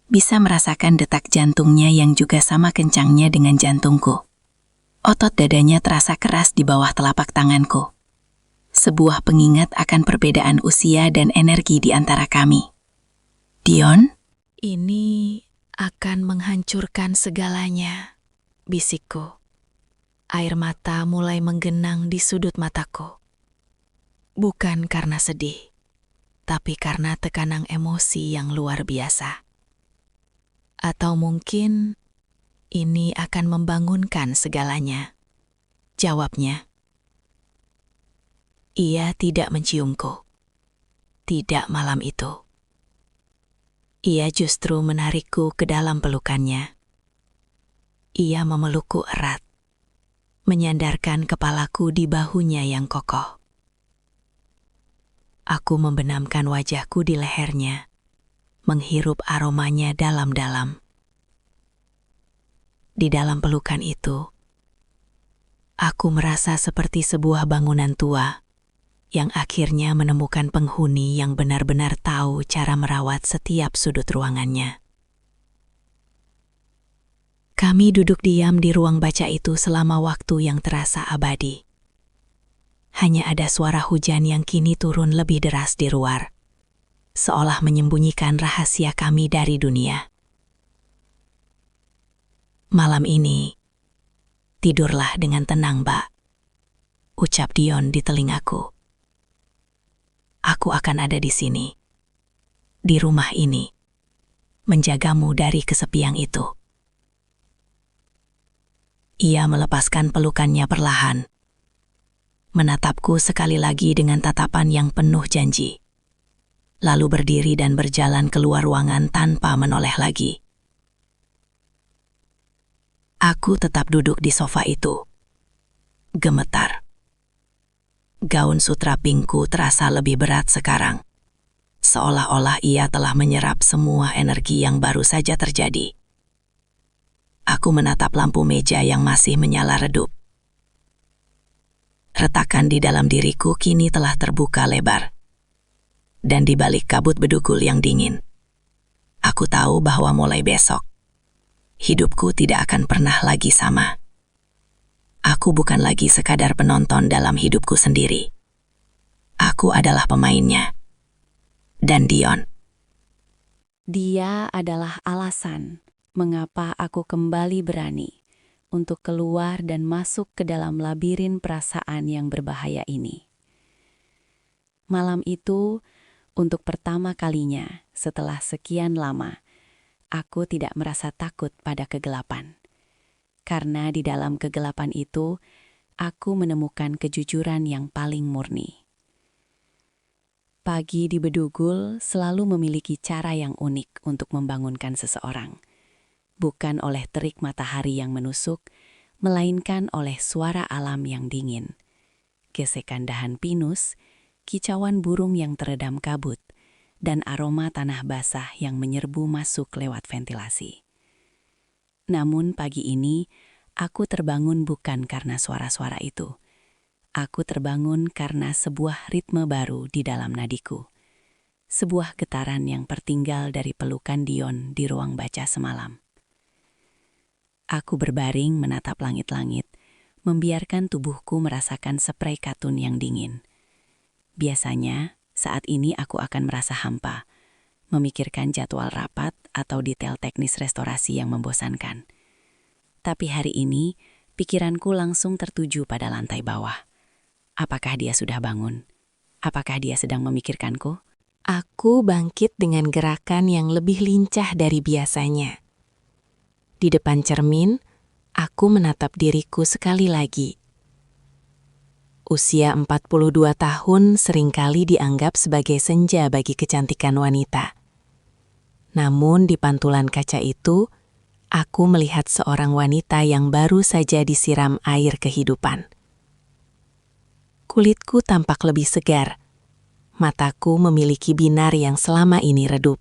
bisa merasakan detak jantungnya yang juga sama kencangnya dengan jantungku. Otot dadanya terasa keras di bawah telapak tanganku. Sebuah pengingat akan perbedaan usia dan energi di antara kami. "Dion?" "Ini akan menghancurkan segalanya, bisikku. Air mata mulai menggenang di sudut mataku. Bukan karena sedih, tapi karena tekanan emosi yang luar biasa. Atau mungkin ini akan membangunkan segalanya. Jawabnya, ia tidak menciumku. Tidak malam itu. Ia justru menarikku ke dalam pelukannya. Ia memelukku erat, menyandarkan kepalaku di bahunya yang kokoh. Aku membenamkan wajahku di lehernya, menghirup aromanya dalam-dalam. Di dalam pelukan itu, aku merasa seperti sebuah bangunan tua yang akhirnya menemukan penghuni yang benar-benar tahu cara merawat setiap sudut ruangannya. Kami duduk diam di ruang baca itu selama waktu yang terasa abadi. Hanya ada suara hujan yang kini turun lebih deras di luar, seolah menyembunyikan rahasia kami dari dunia. Malam ini, tidurlah dengan tenang, Mbak, ucap Dion di telingaku. Aku akan ada di sini, di rumah ini, menjagamu dari kesepian itu. Ia melepaskan pelukannya perlahan, menatapku sekali lagi dengan tatapan yang penuh janji, lalu berdiri dan berjalan keluar ruangan tanpa menoleh lagi. Aku tetap duduk di sofa itu, gemetar. Gaun sutra pinkku terasa lebih berat sekarang, seolah-olah ia telah menyerap semua energi yang baru saja terjadi. Aku menatap lampu meja yang masih menyala redup. Retakan di dalam diriku kini telah terbuka lebar. Dan di balik kabut bedugul yang dingin, aku tahu bahwa mulai besok, hidupku tidak akan pernah lagi sama. Aku bukan lagi sekadar penonton dalam hidupku sendiri. Aku adalah pemainnya. Dan Dion. Dia adalah alasan mengapa aku kembali berani untuk keluar dan masuk ke dalam labirin perasaan yang berbahaya ini. Malam itu, untuk pertama kalinya setelah sekian lama, aku tidak merasa takut pada kegelapan. Karena di dalam kegelapan itu, aku menemukan kejujuran yang paling murni. Pagi di Bedugul selalu memiliki cara yang unik untuk membangunkan seseorang. Bukan oleh terik matahari yang menusuk, melainkan oleh suara alam yang dingin. Gesekan dahan pinus, kicauan burung yang teredam kabut, dan aroma tanah basah yang menyerbu masuk lewat ventilasi. Namun pagi ini, aku terbangun bukan karena suara-suara itu. Aku terbangun karena sebuah ritme baru di dalam nadiku. Sebuah getaran yang tertinggal dari pelukan Dion di ruang baca semalam. Aku berbaring menatap langit-langit, membiarkan tubuhku merasakan spray katun yang dingin. Biasanya, saat ini aku akan merasa hampa, memikirkan jadwal rapat atau detail teknis restorasi yang membosankan. Tapi hari ini, pikiranku langsung tertuju pada lantai bawah. Apakah dia sudah bangun? Apakah dia sedang memikirkanku? Aku bangkit dengan gerakan yang lebih lincah dari biasanya. Di depan cermin, aku menatap diriku sekali lagi. Usia 42 tahun seringkali dianggap sebagai senja bagi kecantikan wanita. Namun di pantulan kaca itu, aku melihat seorang wanita yang baru saja disiram air kehidupan. Kulitku tampak lebih segar. Mataku memiliki binar yang selama ini redup.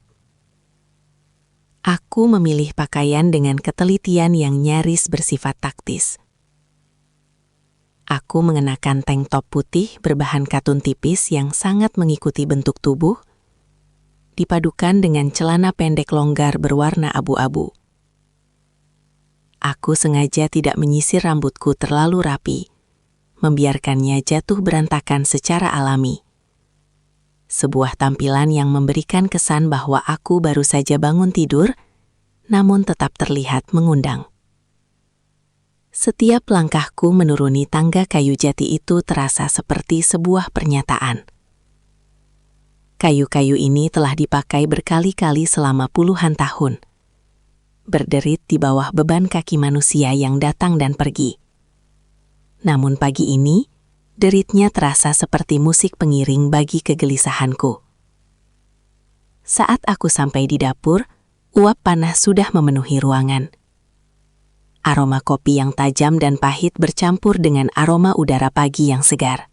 Aku memilih pakaian dengan ketelitian yang nyaris bersifat taktis. Aku mengenakan tank top putih berbahan katun tipis yang sangat mengikuti bentuk tubuh, dipadukan dengan celana pendek longgar berwarna abu-abu. Aku sengaja tidak menyisir rambutku terlalu rapi, membiarkannya jatuh berantakan secara alami. Sebuah tampilan yang memberikan kesan bahwa aku baru saja bangun tidur, namun tetap terlihat mengundang. Setiap langkahku menuruni tangga kayu jati itu terasa seperti sebuah pernyataan. Kayu-kayu ini telah dipakai berkali-kali selama puluhan tahun, berderit di bawah beban kaki manusia yang datang dan pergi. Namun pagi ini, deritnya terasa seperti musik pengiring bagi kegelisahanku. Saat aku sampai di dapur, uap panas sudah memenuhi ruangan. Aroma kopi yang tajam dan pahit bercampur dengan aroma udara pagi yang segar.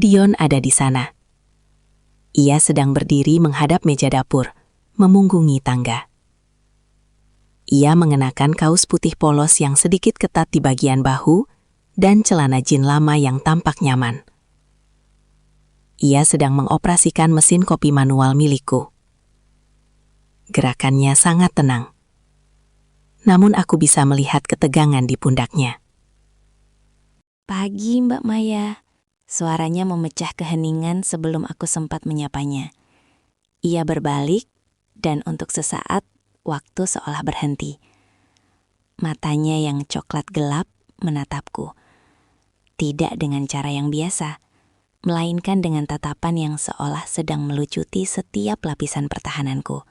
Dion ada di sana. Ia sedang berdiri menghadap meja dapur, memunggungi tangga. Ia mengenakan kaos putih polos yang sedikit ketat di bagian bahu dan celana jin lama yang tampak nyaman. Ia sedang mengoperasikan mesin kopi manual milikku. Gerakannya sangat tenang. Namun aku bisa melihat ketegangan di pundaknya. Pagi, Mbak Maya. Suaranya memecah keheningan sebelum aku sempat menyapanya. Ia berbalik, dan untuk sesaat, waktu seolah berhenti. Matanya yang coklat gelap menatapku. Tidak dengan cara yang biasa, melainkan dengan tatapan yang seolah sedang melucuti setiap lapisan pertahananku.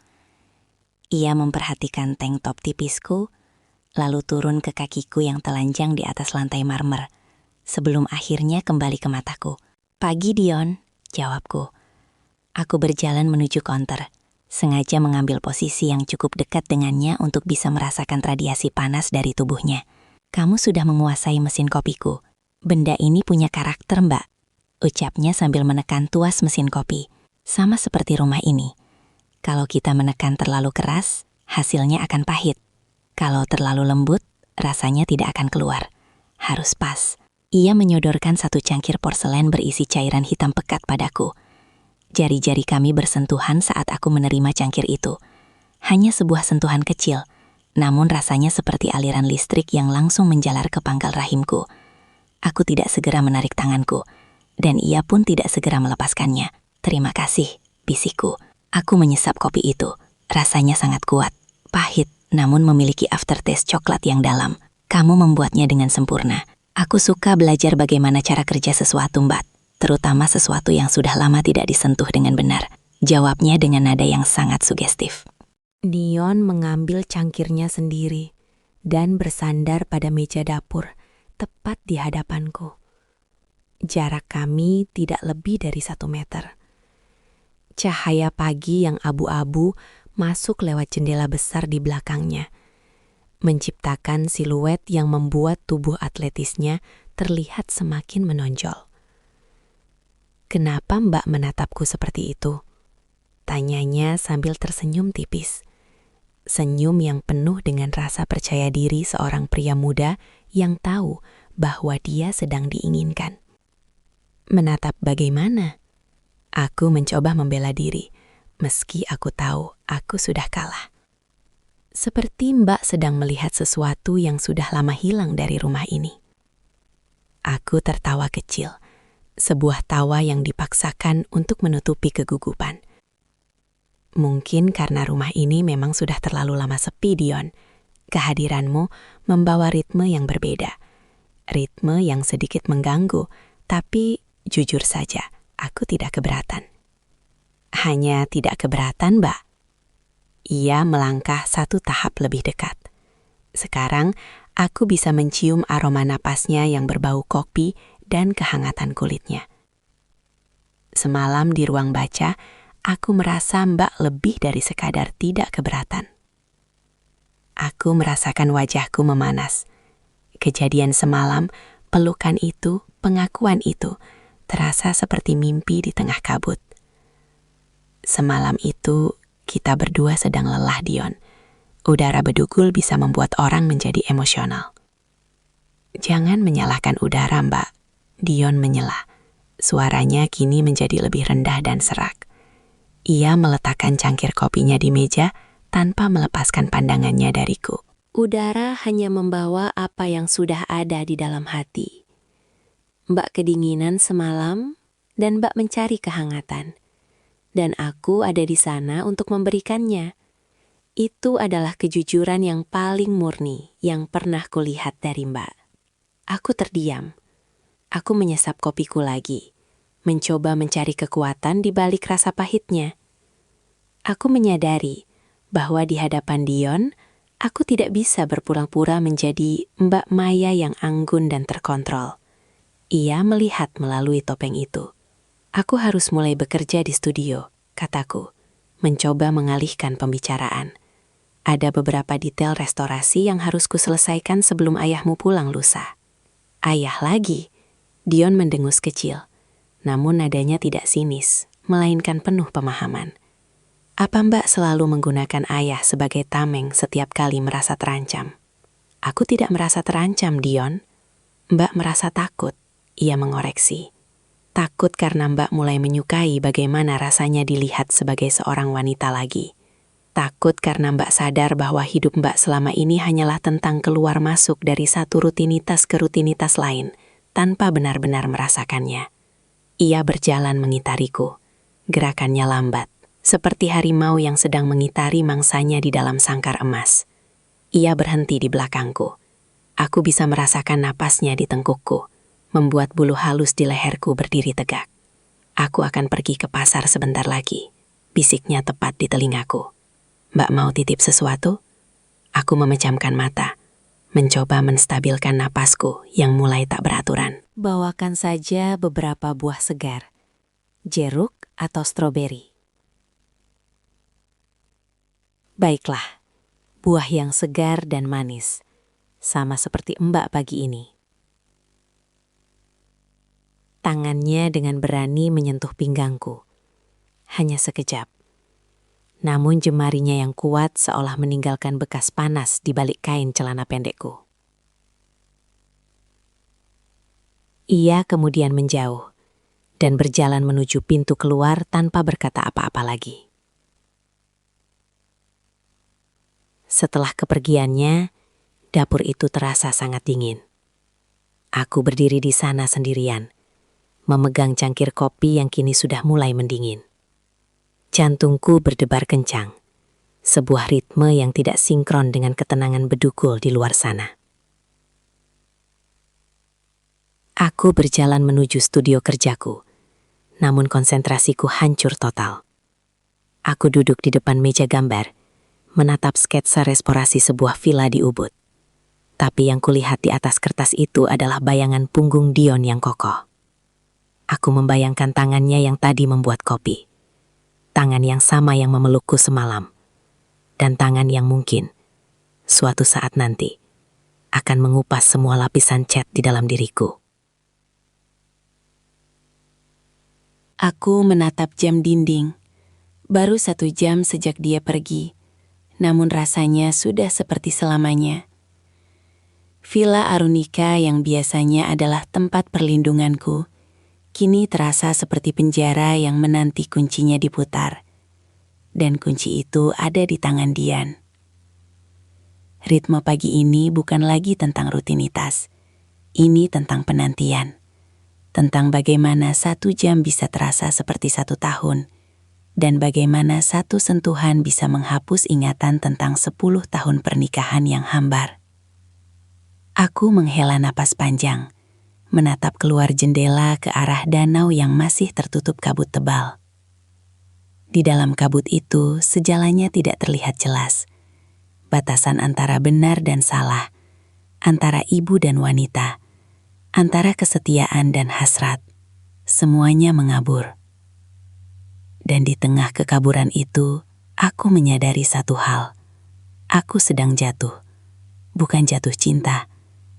Ia memperhatikan tank top tipisku, lalu turun ke kakiku yang telanjang di atas lantai marmer, sebelum akhirnya kembali ke mataku. "Pagi, Dion," jawabku. Aku berjalan menuju counter, sengaja mengambil posisi yang cukup dekat dengannya untuk bisa merasakan radiasi panas dari tubuhnya. "Kamu sudah menguasai mesin kopiku. Benda ini punya karakter, Mbak," ucapnya sambil menekan tuas mesin kopi. "Sama seperti rumah ini. Kalau kita menekan terlalu keras, hasilnya akan pahit. Kalau terlalu lembut, rasanya tidak akan keluar. Harus pas." Ia menyodorkan satu cangkir porselen berisi cairan hitam pekat padaku. Jari-jari kami bersentuhan saat aku menerima cangkir itu. Hanya sebuah sentuhan kecil, namun rasanya seperti aliran listrik yang langsung menjalar ke pangkal rahimku. Aku tidak segera menarik tanganku, dan ia pun tidak segera melepaskannya. "Terima kasih," bisikku. Aku menyesap kopi itu. Rasanya sangat kuat, pahit, namun memiliki aftertaste coklat yang dalam. "Kamu membuatnya dengan sempurna. Aku suka belajar bagaimana cara kerja sesuatu, Mbak, terutama sesuatu yang sudah lama tidak disentuh dengan benar," jawabnya dengan nada yang sangat sugestif. Dion mengambil cangkirnya sendiri dan bersandar pada meja dapur, tepat di hadapanku. Jarak kami tidak lebih dari 1 meter. Cahaya pagi yang abu-abu masuk lewat jendela besar di belakangnya, menciptakan siluet yang membuat tubuh atletisnya terlihat semakin menonjol. "Kenapa Mbak menatapku seperti itu?" tanyanya sambil tersenyum tipis. Senyum yang penuh dengan rasa percaya diri seorang pria muda yang tahu bahwa dia sedang diinginkan. "Menatap bagaimana?" Aku mencoba membela diri, meski aku tahu aku sudah kalah. "Seperti Mbak sedang melihat sesuatu yang sudah lama hilang dari rumah ini." Aku tertawa kecil, sebuah tawa yang dipaksakan untuk menutupi kegugupan. "Mungkin karena rumah ini memang sudah terlalu lama sepi, Dion. Kehadiranmu membawa ritme yang berbeda. Ritme yang sedikit mengganggu, tapi jujur saja, aku tidak keberatan." "Hanya tidak keberatan, Mbak." Ia melangkah 1 tahap lebih dekat. Sekarang, aku bisa mencium aroma napasnya yang berbau kopi dan kehangatan kulitnya. "Semalam di ruang baca, aku merasa Mbak lebih dari sekadar tidak keberatan." Aku merasakan wajahku memanas. Kejadian semalam, pelukan itu, pengakuan itu, terasa seperti mimpi di tengah kabut. "Semalam itu, kita berdua sedang lelah, Dion. Udara bedugul bisa membuat orang menjadi emosional." "Jangan menyalahkan udara, Mbak," Dion menyela. Suaranya kini menjadi lebih rendah dan serak. Ia meletakkan cangkir kopinya di meja tanpa melepaskan pandangannya dariku. "Udara hanya membawa apa yang sudah ada di dalam hati. Mbak kedinginan semalam, dan Mbak mencari kehangatan. Dan aku ada di sana untuk memberikannya. Itu adalah kejujuran yang paling murni yang pernah kulihat dari Mbak. Aku terdiam. Aku menyesap kopiku lagi, mencoba mencari kekuatan di balik rasa pahitnya. Aku menyadari bahwa di hadapan Dion, aku tidak bisa berpura-pura menjadi Mbak Maya yang anggun dan terkontrol. Ia melihat melalui topeng itu. Aku harus mulai bekerja di studio, kataku, mencoba mengalihkan pembicaraan. Ada beberapa detail restorasi yang harus kuselesaikan sebelum ayahmu pulang lusa. Ayah lagi, Dion mendengus kecil. Namun nadanya tidak sinis, melainkan penuh pemahaman. Apa Mbak selalu menggunakan ayah sebagai tameng setiap kali merasa terancam? Aku tidak merasa terancam, Dion. Mbak merasa takut, ia mengoreksi. Takut karena Mbak mulai menyukai bagaimana rasanya dilihat sebagai seorang wanita lagi. Takut karena Mbak sadar bahwa hidup Mbak selama ini hanyalah tentang keluar masuk dari satu rutinitas ke rutinitas lain, tanpa benar-benar merasakannya. Ia berjalan mengitariku. Gerakannya lambat, seperti harimau yang sedang mengitari mangsanya di dalam sangkar emas. Ia berhenti di belakangku. Aku bisa merasakan napasnya di tengkukku, membuat bulu halus di leherku berdiri tegak. Aku akan pergi ke pasar sebentar lagi, bisiknya tepat di telingaku. Mbak mau titip sesuatu? Aku memejamkan mata, mencoba menstabilkan napasku yang mulai tak beraturan. Bawakan saja beberapa buah segar, jeruk atau stroberi. Baiklah, buah yang segar dan manis, sama seperti Mbak pagi ini. Tangannya dengan berani menyentuh pinggangku. Hanya sekejap. Namun jemarinya yang kuat seolah meninggalkan bekas panas di balik kain celana pendekku. Ia kemudian menjauh dan berjalan menuju pintu keluar tanpa berkata apa-apa lagi. Setelah kepergiannya, dapur itu terasa sangat dingin. Aku berdiri di sana sendirian, memegang cangkir kopi yang kini sudah mulai mendingin. Jantungku berdebar kencang, sebuah ritme yang tidak sinkron dengan ketenangan bedugul di luar sana. Aku berjalan menuju studio kerjaku, namun konsentrasiku hancur total. Aku duduk di depan meja gambar, menatap sketsa restorasi sebuah villa di Ubud. Tapi yang kulihat di atas kertas itu adalah bayangan punggung Dion yang kokoh. Aku membayangkan tangannya yang tadi membuat kopi. Tangan yang sama yang memelukku semalam. Dan tangan yang mungkin, suatu saat nanti, akan mengupas semua lapisan cat di dalam diriku. Aku menatap jam dinding. Baru 1 jam sejak dia pergi, namun rasanya sudah seperti selamanya. Villa Arunika yang biasanya adalah tempat perlindunganku, kini terasa seperti penjara yang menanti kuncinya diputar. Dan kunci itu ada di tangan Dian. Ritme pagi ini bukan lagi tentang rutinitas. Ini tentang penantian. Tentang bagaimana 1 jam bisa terasa seperti 1 tahun. Dan bagaimana 1 sentuhan bisa menghapus ingatan tentang 10 tahun pernikahan yang hambar. Aku menghela napas panjang, menatap keluar jendela ke arah danau yang masih tertutup kabut tebal. Di dalam kabut itu, sejalannya tidak terlihat jelas. Batasan antara benar dan salah, antara ibu dan wanita, antara kesetiaan dan hasrat, semuanya mengabur. Dan di tengah kekaburan itu, aku menyadari satu hal. Aku sedang jatuh, bukan jatuh cinta,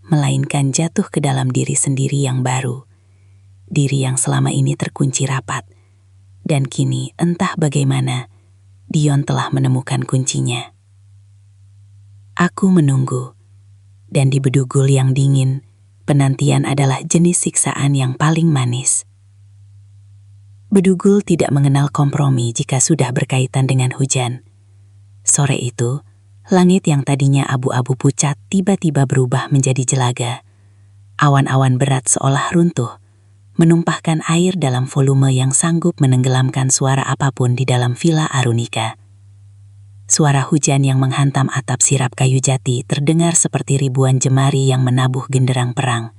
melainkan jatuh ke dalam diri sendiri yang baru. Diri yang selama ini terkunci rapat. Dan kini entah bagaimana, Dion telah menemukan kuncinya. Aku menunggu, dan di bedugul yang dingin, penantian adalah jenis siksaan yang paling manis. Bedugul tidak mengenal kompromi jika sudah berkaitan dengan hujan. Sore itu, langit yang tadinya abu-abu pucat tiba-tiba berubah menjadi jelaga. Awan-awan berat seolah runtuh, menumpahkan air dalam volume yang sanggup menenggelamkan suara apapun di dalam Villa Arunika. Suara hujan yang menghantam atap sirap kayu jati terdengar seperti ribuan jemari yang menabuh genderang perang,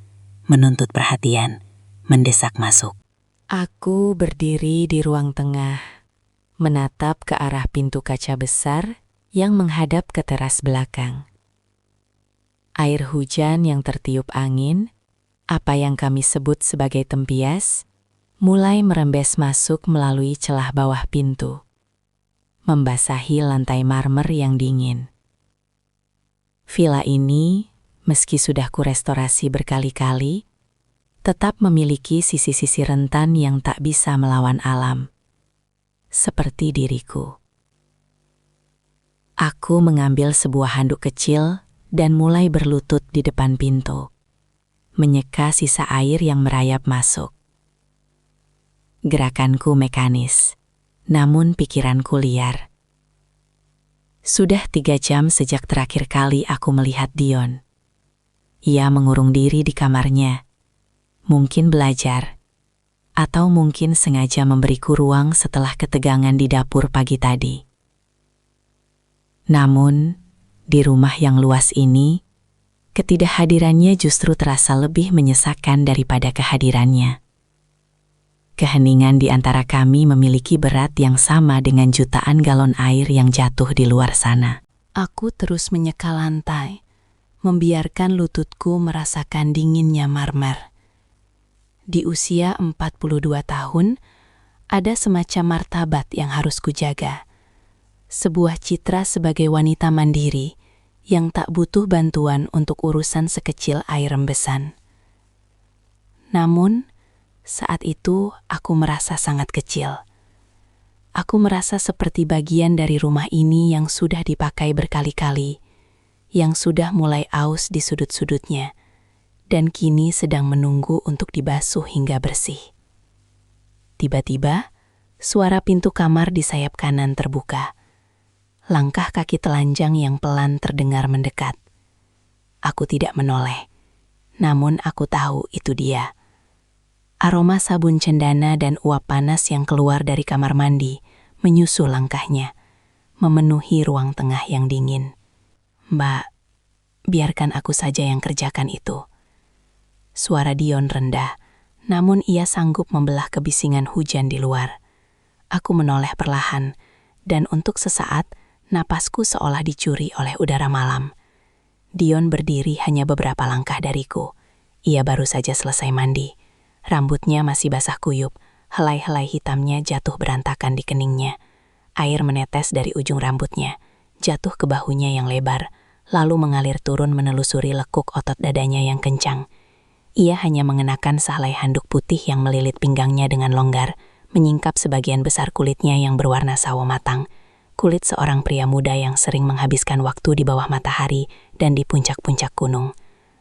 menuntut perhatian, mendesak masuk. Aku berdiri di ruang tengah, menatap ke arah pintu kaca besar yang menghadap ke teras belakang. Air hujan yang tertiup angin, apa yang kami sebut sebagai tempias, mulai merembes masuk melalui celah bawah pintu, membasahi lantai marmer yang dingin. Villa ini, meski sudah kurestorasi berkali-kali, tetap memiliki sisi-sisi rentan yang tak bisa melawan alam, seperti diriku. Aku mengambil sebuah handuk kecil dan mulai berlutut di depan pintu, menyeka sisa air yang merayap masuk. Gerakanku mekanis, namun pikiranku liar. Sudah 3 jam sejak terakhir kali aku melihat Dion. Ia mengurung diri di kamarnya, mungkin belajar, atau mungkin sengaja memberiku ruang setelah ketegangan di dapur pagi tadi. Namun, di rumah yang luas ini, ketidakhadirannya justru terasa lebih menyesakkan daripada kehadirannya. Keheningan di antara kami memiliki berat yang sama dengan jutaan galon air yang jatuh di luar sana. Aku terus menyeka lantai, membiarkan lututku merasakan dinginnya marmer. Di usia 42 tahun, ada semacam martabat yang harus kujaga. Sebuah citra sebagai wanita mandiri yang tak butuh bantuan untuk urusan sekecil air rembesan. Namun, saat itu aku merasa sangat kecil. Aku merasa seperti bagian dari rumah ini yang sudah dipakai berkali-kali, yang sudah mulai aus di sudut-sudutnya, dan kini sedang menunggu untuk dibasuh hingga bersih. Tiba-tiba, suara pintu kamar di sayap kanan terbuka. Langkah kaki telanjang yang pelan terdengar mendekat. Aku tidak menoleh, namun aku tahu itu dia. Aroma sabun cendana dan uap panas yang keluar dari kamar mandi menyusul langkahnya, memenuhi ruang tengah yang dingin. "Mbak, biarkan aku saja yang kerjakan itu." Suara Dion rendah, namun ia sanggup membelah kebisingan hujan di luar. Aku menoleh perlahan, dan untuk sesaat, napasku seolah dicuri oleh udara malam. Dion berdiri hanya beberapa langkah dariku. Ia baru saja selesai mandi. Rambutnya masih basah kuyup, helai-helai hitamnya jatuh berantakan di keningnya. Air menetes dari ujung rambutnya, jatuh ke bahunya yang lebar, lalu mengalir turun menelusuri lekuk otot dadanya yang kencang. Ia hanya mengenakan sehelai handuk putih yang melilit pinggangnya dengan longgar, menyingkap sebagian besar kulitnya yang berwarna sawo matang. Kulit seorang pria muda yang sering menghabiskan waktu di bawah matahari dan di puncak-puncak gunung.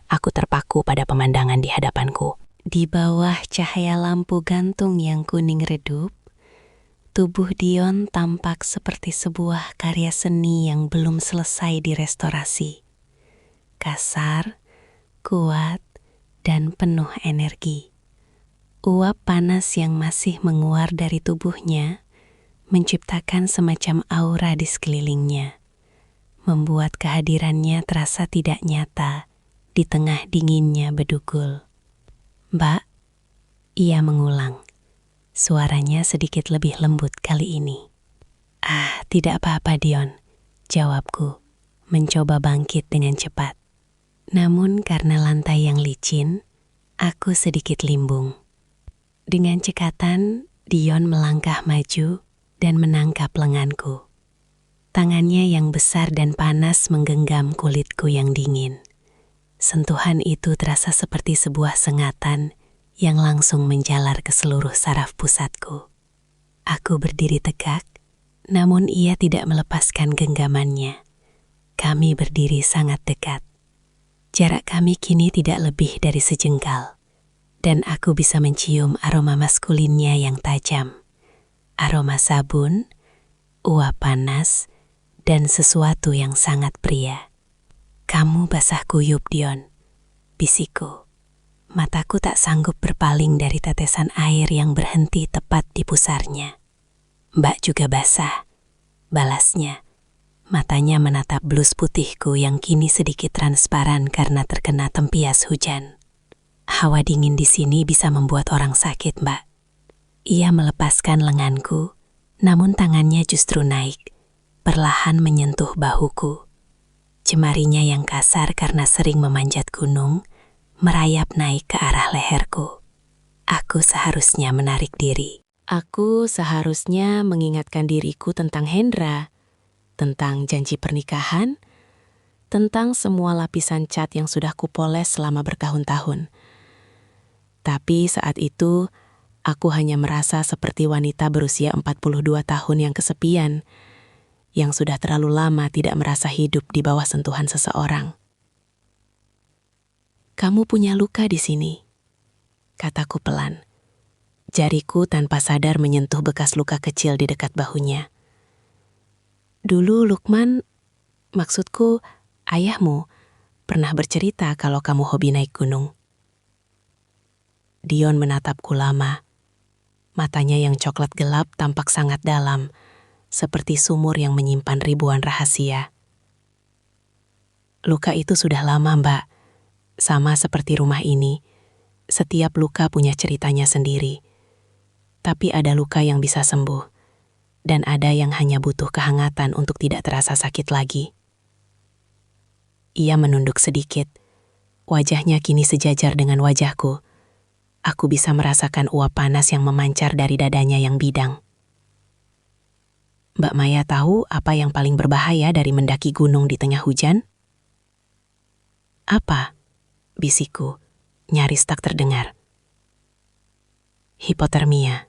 Aku terpaku pada pemandangan di hadapanku. Di bawah cahaya lampu gantung yang kuning redup, tubuh Dion tampak seperti sebuah karya seni yang belum selesai direstorasi. Kasar, kuat, dan penuh energi. Uap panas yang masih menguar dari tubuhnya menciptakan semacam aura di sekelilingnya, membuat kehadirannya terasa tidak nyata di tengah dinginnya bedugul. "Mbak," ia mengulang. Suaranya sedikit lebih lembut kali ini. Tidak apa-apa Dion," jawabku, mencoba bangkit dengan cepat. Namun karena lantai yang licin, aku sedikit limbung. Dengan cekatan, Dion melangkah maju dan menangkap lenganku. Tangannya yang besar dan panas menggenggam kulitku yang dingin. Sentuhan itu terasa seperti sebuah sengatan yang langsung menjalar ke seluruh saraf pusatku. Aku berdiri tegak, namun ia tidak melepaskan genggamannya. Kami berdiri sangat dekat. Jarak kami kini tidak lebih dari sejengkal, dan aku bisa mencium aroma maskulinnya yang tajam. Aroma sabun, uap panas, dan sesuatu yang sangat pria. "Kamu basah kuyup, Dion," bisikku. Mataku tak sanggup berpaling dari tetesan air yang berhenti tepat di pusarnya. "Mbak juga basah," balasnya. Matanya menatap blus putihku yang kini sedikit transparan karena terkena tempias hujan. Hawa dingin di sini bisa membuat orang sakit, Mbak. Ia melepaskan lenganku, namun tangannya justru naik, perlahan menyentuh bahuku. Jemarinya yang kasar karena sering memanjat gunung, merayap naik ke arah leherku. Aku seharusnya menarik diri. Aku seharusnya mengingatkan diriku tentang Hendra, tentang janji pernikahan, tentang semua lapisan cat yang sudah kupoles selama bertahun-tahun. Tapi saat itu, aku hanya merasa seperti wanita berusia 42 tahun yang kesepian, yang sudah terlalu lama tidak merasa hidup di bawah sentuhan seseorang. "Kamu punya luka di sini," kataku pelan. Jariku tanpa sadar menyentuh bekas luka kecil di dekat bahunya. "Dulu Lukman, maksudku ayahmu, pernah bercerita kalau kamu hobi naik gunung." Dion menatapku lama. Matanya yang coklat gelap tampak sangat dalam, seperti sumur yang menyimpan ribuan rahasia. "Luka itu sudah lama, Mbak. Sama seperti rumah ini, setiap luka punya ceritanya sendiri. Tapi ada luka yang bisa sembuh, dan ada yang hanya butuh kehangatan untuk tidak terasa sakit lagi." Ia menunduk sedikit. Wajahnya kini sejajar dengan wajahku. Aku bisa merasakan uap panas yang memancar dari dadanya yang bidang. "Mbak Maya tahu apa yang paling berbahaya dari mendaki gunung di tengah hujan?" "Apa?" bisikku, nyaris tak terdengar. "Hipotermia.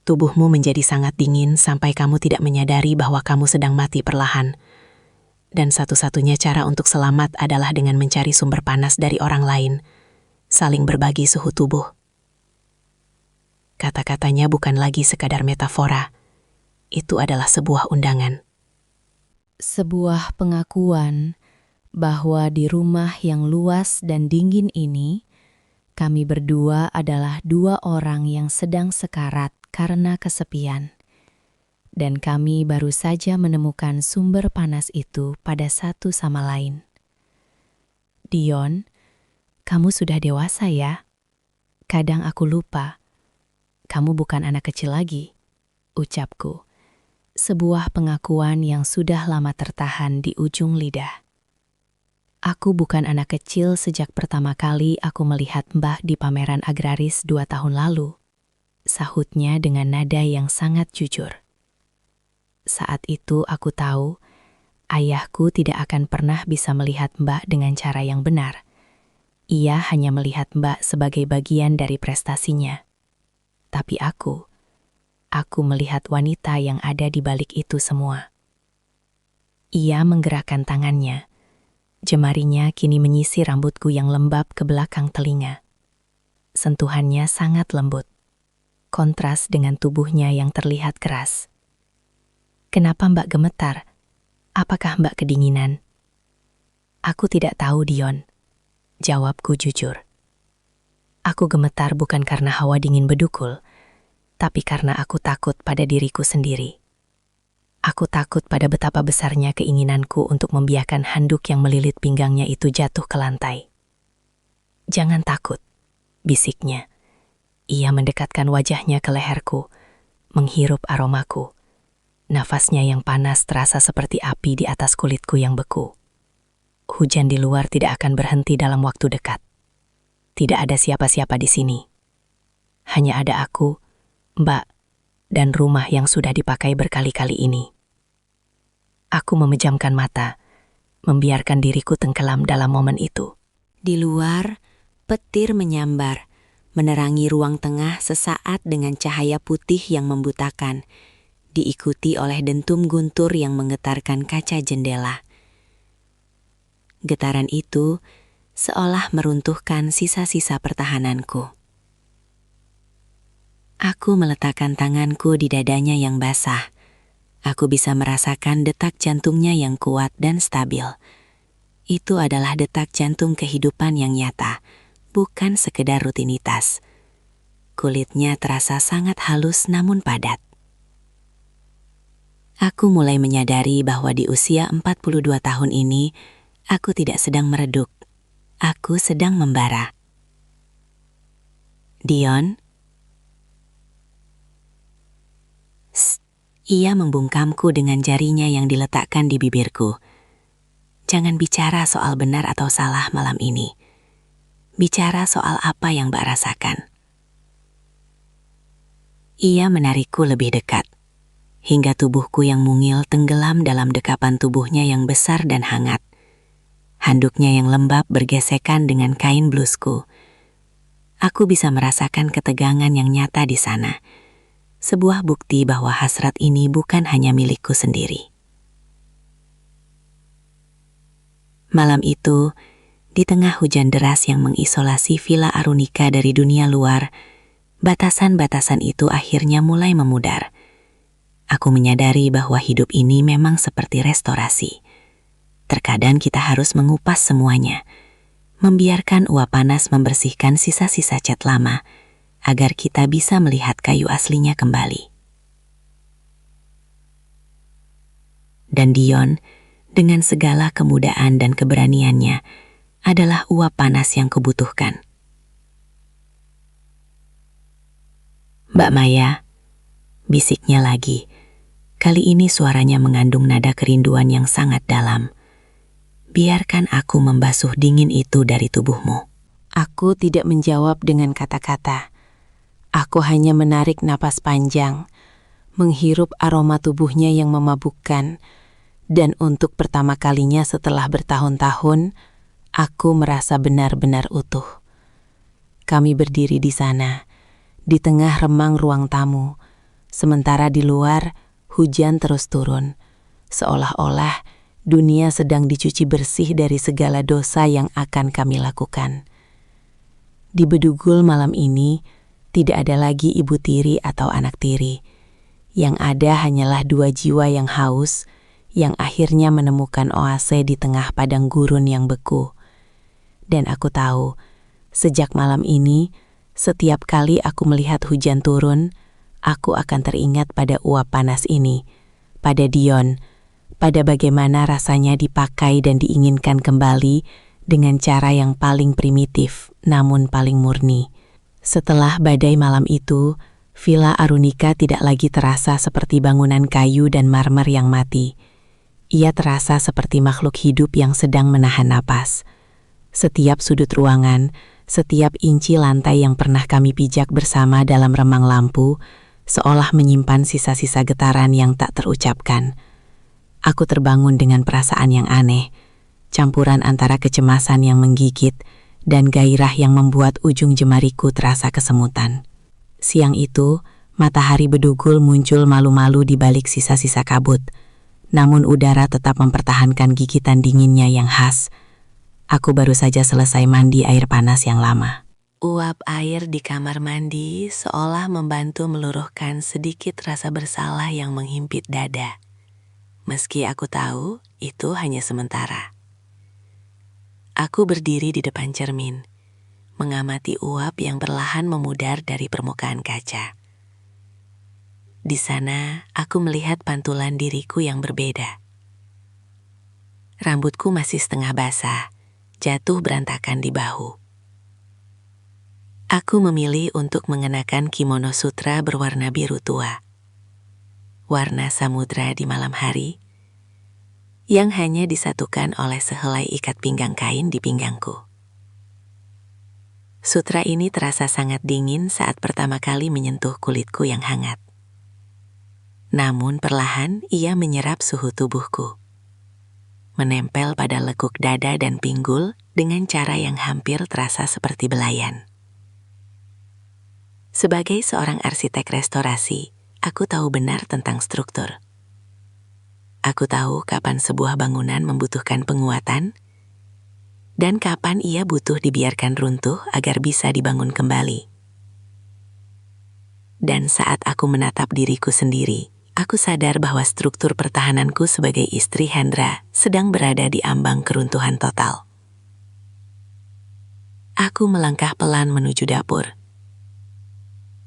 Tubuhmu menjadi sangat dingin sampai kamu tidak menyadari bahwa kamu sedang mati perlahan. Dan satu-satunya cara untuk selamat adalah dengan mencari sumber panas dari orang lain, saling berbagi suhu tubuh." Kata-katanya bukan lagi sekadar metafora. Itu adalah sebuah undangan. Sebuah pengakuan bahwa di rumah yang luas dan dingin ini, kami berdua adalah dua orang yang sedang sekarat karena kesepian. Dan kami baru saja menemukan sumber panas itu pada satu sama lain. "Dion, kamu sudah dewasa ya? Kadang aku lupa. Kamu bukan anak kecil lagi," ucapku. Sebuah pengakuan yang sudah lama tertahan di ujung lidah. "Aku bukan anak kecil sejak pertama kali aku melihat Mbah di pameran agraris 2 tahun lalu," sahutnya dengan nada yang sangat jujur. Saat itu aku tahu, ayahku tidak akan pernah bisa melihat Mbak dengan cara yang benar. Ia hanya melihat Mbak sebagai bagian dari prestasinya. Tapi aku melihat wanita yang ada di balik itu semua. Ia menggerakkan tangannya. Jemarinya kini menyisir rambutku yang lembab ke belakang telinga. Sentuhannya sangat lembut, kontras dengan tubuhnya yang terlihat keras. "Kenapa Mbak gemetar? Apakah Mbak kedinginan?" "Aku tidak tahu, Dion," jawabku jujur. "Aku gemetar bukan karena hawa dingin bedukul, tapi karena aku takut pada diriku sendiri. Aku takut pada betapa besarnya keinginanku untuk membiarkan handuk yang melilit pinggangnya itu jatuh ke lantai." "Jangan takut," bisiknya. Ia mendekatkan wajahnya ke leherku, menghirup aromaku. Nafasnya yang panas terasa seperti api di atas kulitku yang beku. Hujan di luar tidak akan berhenti dalam waktu dekat. Tidak ada siapa-siapa di sini. Hanya ada aku, Mbak, dan rumah yang sudah dipakai berkali-kali ini. Aku memejamkan mata, membiarkan diriku tenggelam dalam momen itu. Di luar, petir menyambar, menerangi ruang tengah sesaat dengan cahaya putih yang membutakan, diikuti oleh dentum guntur yang menggetarkan kaca jendela. Getaran itu seolah meruntuhkan sisa-sisa pertahananku. Aku meletakkan tanganku di dadanya yang basah. Aku bisa merasakan detak jantungnya yang kuat dan stabil. Itu adalah detak jantung kehidupan yang nyata, bukan sekedar rutinitas. Kulitnya terasa sangat halus namun padat. Aku mulai menyadari bahwa di usia 42 tahun ini, aku tidak sedang meredup. Aku sedang membara. Dion? Ia membungkamku dengan jarinya yang diletakkan di bibirku. Jangan bicara soal benar atau salah malam ini. Bicara soal apa yang Mbak rasakan. Ia menarikku lebih dekat, hingga tubuhku yang mungil tenggelam dalam dekapan tubuhnya yang besar dan hangat. Handuknya yang lembab bergesekan dengan kain blusku. Aku bisa merasakan ketegangan yang nyata di sana. Sebuah bukti bahwa hasrat ini bukan hanya milikku sendiri. Malam itu, di tengah hujan deras yang mengisolasi Villa Arunika dari dunia luar, batasan-batasan itu akhirnya mulai memudar. Aku menyadari bahwa hidup ini memang seperti restorasi. Terkadang kita harus mengupas semuanya, membiarkan uap panas membersihkan sisa-sisa cat lama, agar kita bisa melihat kayu aslinya kembali. Dan Dion, dengan segala kemudaan dan keberaniannya, adalah uap panas yang kubutuhkan. Mbak Maya, bisiknya lagi. Kali ini suaranya mengandung nada kerinduan yang sangat dalam. Biarkan aku membasuh dingin itu dari tubuhmu. Aku tidak menjawab dengan kata-kata. Aku hanya menarik napas panjang, menghirup aroma tubuhnya yang memabukkan, dan untuk pertama kalinya setelah bertahun-tahun, aku merasa benar-benar utuh. Kami berdiri di sana, di tengah remang ruang tamu, sementara di luar hujan terus turun, seolah-olah dunia sedang dicuci bersih dari segala dosa yang akan kami lakukan. Di Bedugul malam ini, tidak ada lagi ibu tiri atau anak tiri. Yang ada hanyalah dua jiwa yang haus, yang akhirnya menemukan oase di tengah padang gurun yang beku. Dan aku tahu, sejak malam ini, setiap kali aku melihat hujan turun, aku akan teringat pada uap panas ini, pada Dion, pada bagaimana rasanya dipakai dan diinginkan kembali dengan cara yang paling primitif, namun paling murni. Setelah badai malam itu, Villa Arunika tidak lagi terasa seperti bangunan kayu dan marmer yang mati. Ia terasa seperti makhluk hidup yang sedang menahan napas. Setiap sudut ruangan, setiap inci lantai yang pernah kami pijak bersama dalam remang lampu, seolah menyimpan sisa-sisa getaran yang tak terucapkan. Aku terbangun dengan perasaan yang aneh, campuran antara kecemasan yang menggigit dan gairah yang membuat ujung jemariku terasa kesemutan. Siang itu, matahari Bedugul muncul malu-malu di balik sisa-sisa kabut, namun udara tetap mempertahankan gigitan dinginnya yang khas. Aku baru saja selesai mandi air panas yang lama. Uap air di kamar mandi seolah membantu meluruhkan sedikit rasa bersalah yang menghimpit dada. Meski aku tahu itu hanya sementara. Aku berdiri di depan cermin, mengamati uap yang perlahan memudar dari permukaan kaca. Di sana, aku melihat pantulan diriku yang berbeda. Rambutku masih setengah basah, jatuh berantakan di bahu. Aku memilih untuk mengenakan kimono sutra berwarna biru tua, warna samudra di malam hari, yang hanya disatukan oleh sehelai ikat pinggang kain di pinggangku. Sutra ini terasa sangat dingin saat pertama kali menyentuh kulitku yang hangat. Namun perlahan ia menyerap suhu tubuhku, menempel pada lekuk dada dan pinggul dengan cara yang hampir terasa seperti belayan. Sebagai seorang arsitek restorasi, aku tahu benar tentang struktur. Aku tahu kapan sebuah bangunan membutuhkan penguatan dan kapan ia butuh dibiarkan runtuh agar bisa dibangun kembali. Dan saat aku menatap diriku sendiri, aku sadar bahwa struktur pertahananku sebagai istri Hendra sedang berada di ambang keruntuhan total. Aku melangkah pelan menuju dapur.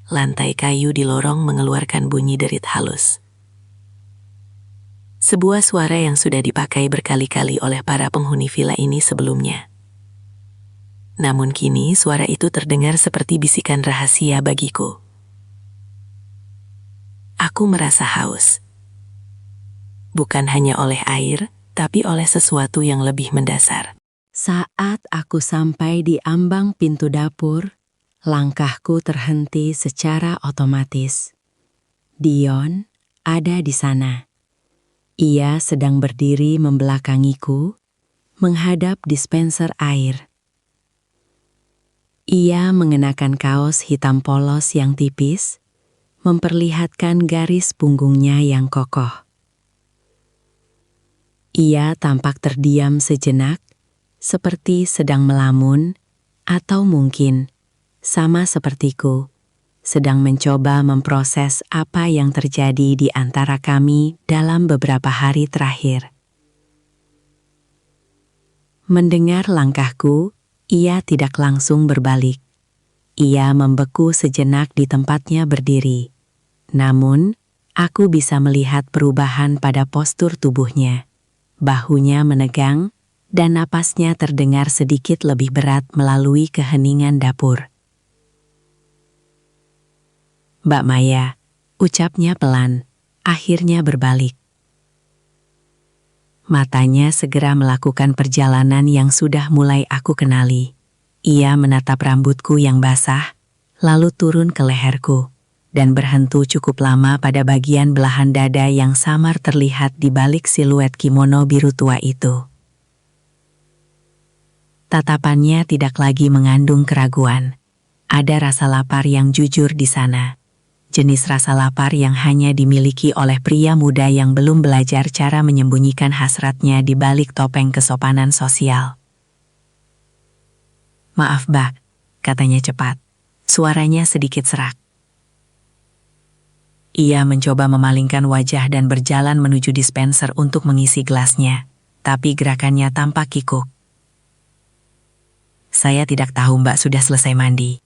Lantai kayu di lorong mengeluarkan bunyi derit halus. Sebuah suara yang sudah dipakai berkali-kali oleh para penghuni villa ini sebelumnya. Namun kini suara itu terdengar seperti bisikan rahasia bagiku. Aku merasa haus. Bukan hanya oleh air, tapi oleh sesuatu yang lebih mendasar. Saat aku sampai di ambang pintu dapur, langkahku terhenti secara otomatis. Dion ada di sana. Ia sedang berdiri membelakangiku, menghadap dispenser air. Ia mengenakan kaos hitam polos yang tipis, memperlihatkan garis punggungnya yang kokoh. Ia tampak terdiam sejenak, seperti sedang melamun, atau mungkin, sama sepertiku, sedang mencoba memproses apa yang terjadi di antara kami dalam beberapa hari terakhir. Mendengar langkahku, ia tidak langsung berbalik. Ia membeku sejenak di tempatnya berdiri. Namun, aku bisa melihat perubahan pada postur tubuhnya. Bahunya menegang, dan napasnya terdengar sedikit lebih berat melalui keheningan dapur. "Mbak Maya," ucapnya pelan, akhirnya berbalik. Matanya segera melakukan perjalanan yang sudah mulai aku kenali. Ia menatap rambutku yang basah, lalu turun ke leherku, dan berhenti cukup lama pada bagian belahan dada yang samar terlihat di balik siluet kimono biru tua itu. Tatapannya tidak lagi mengandung keraguan. Ada rasa lapar yang jujur di sana. Jenis rasa lapar yang hanya dimiliki oleh pria muda yang belum belajar cara menyembunyikan hasratnya di balik topeng kesopanan sosial. "Maaf, Mbak," katanya cepat. Suaranya sedikit serak. Ia mencoba memalingkan wajah dan berjalan menuju dispenser untuk mengisi gelasnya, tapi gerakannya tampak kikuk. "Saya tidak tahu Mbak sudah selesai mandi."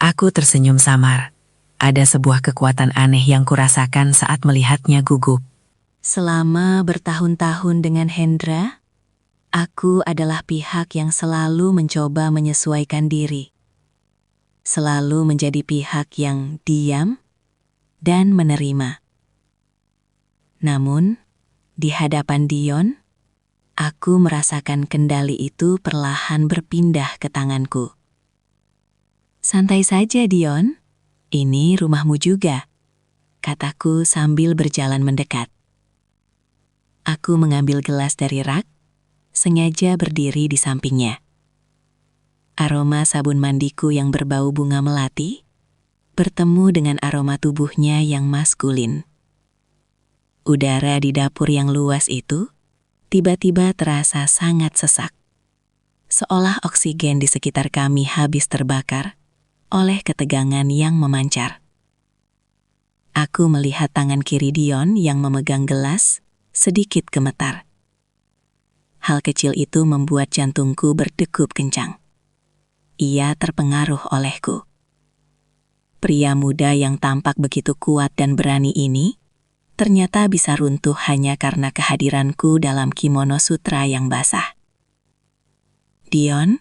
Aku tersenyum samar. Ada sebuah kekuatan aneh yang kurasakan saat melihatnya gugup. Selama bertahun-tahun dengan Hendra, aku adalah pihak yang selalu mencoba menyesuaikan diri. Selalu menjadi pihak yang diam dan menerima. Namun, di hadapan Dion, aku merasakan kendali itu perlahan berpindah ke tanganku. "Santai saja, Dion. Ini rumahmu juga," kataku sambil berjalan mendekat. Aku mengambil gelas dari rak, sengaja berdiri di sampingnya. Aroma sabun mandiku yang berbau bunga melati bertemu dengan aroma tubuhnya yang maskulin. Udara di dapur yang luas itu tiba-tiba terasa sangat sesak. Seolah oksigen di sekitar kami habis terbakar oleh ketegangan yang memancar. Aku melihat tangan kiri Dion yang memegang gelas sedikit gemetar. Hal kecil itu membuat jantungku berdegup kencang. Ia terpengaruh olehku. Pria muda yang tampak begitu kuat dan berani ini ternyata bisa runtuh hanya karena kehadiranku dalam kimono sutra yang basah. "Dion,"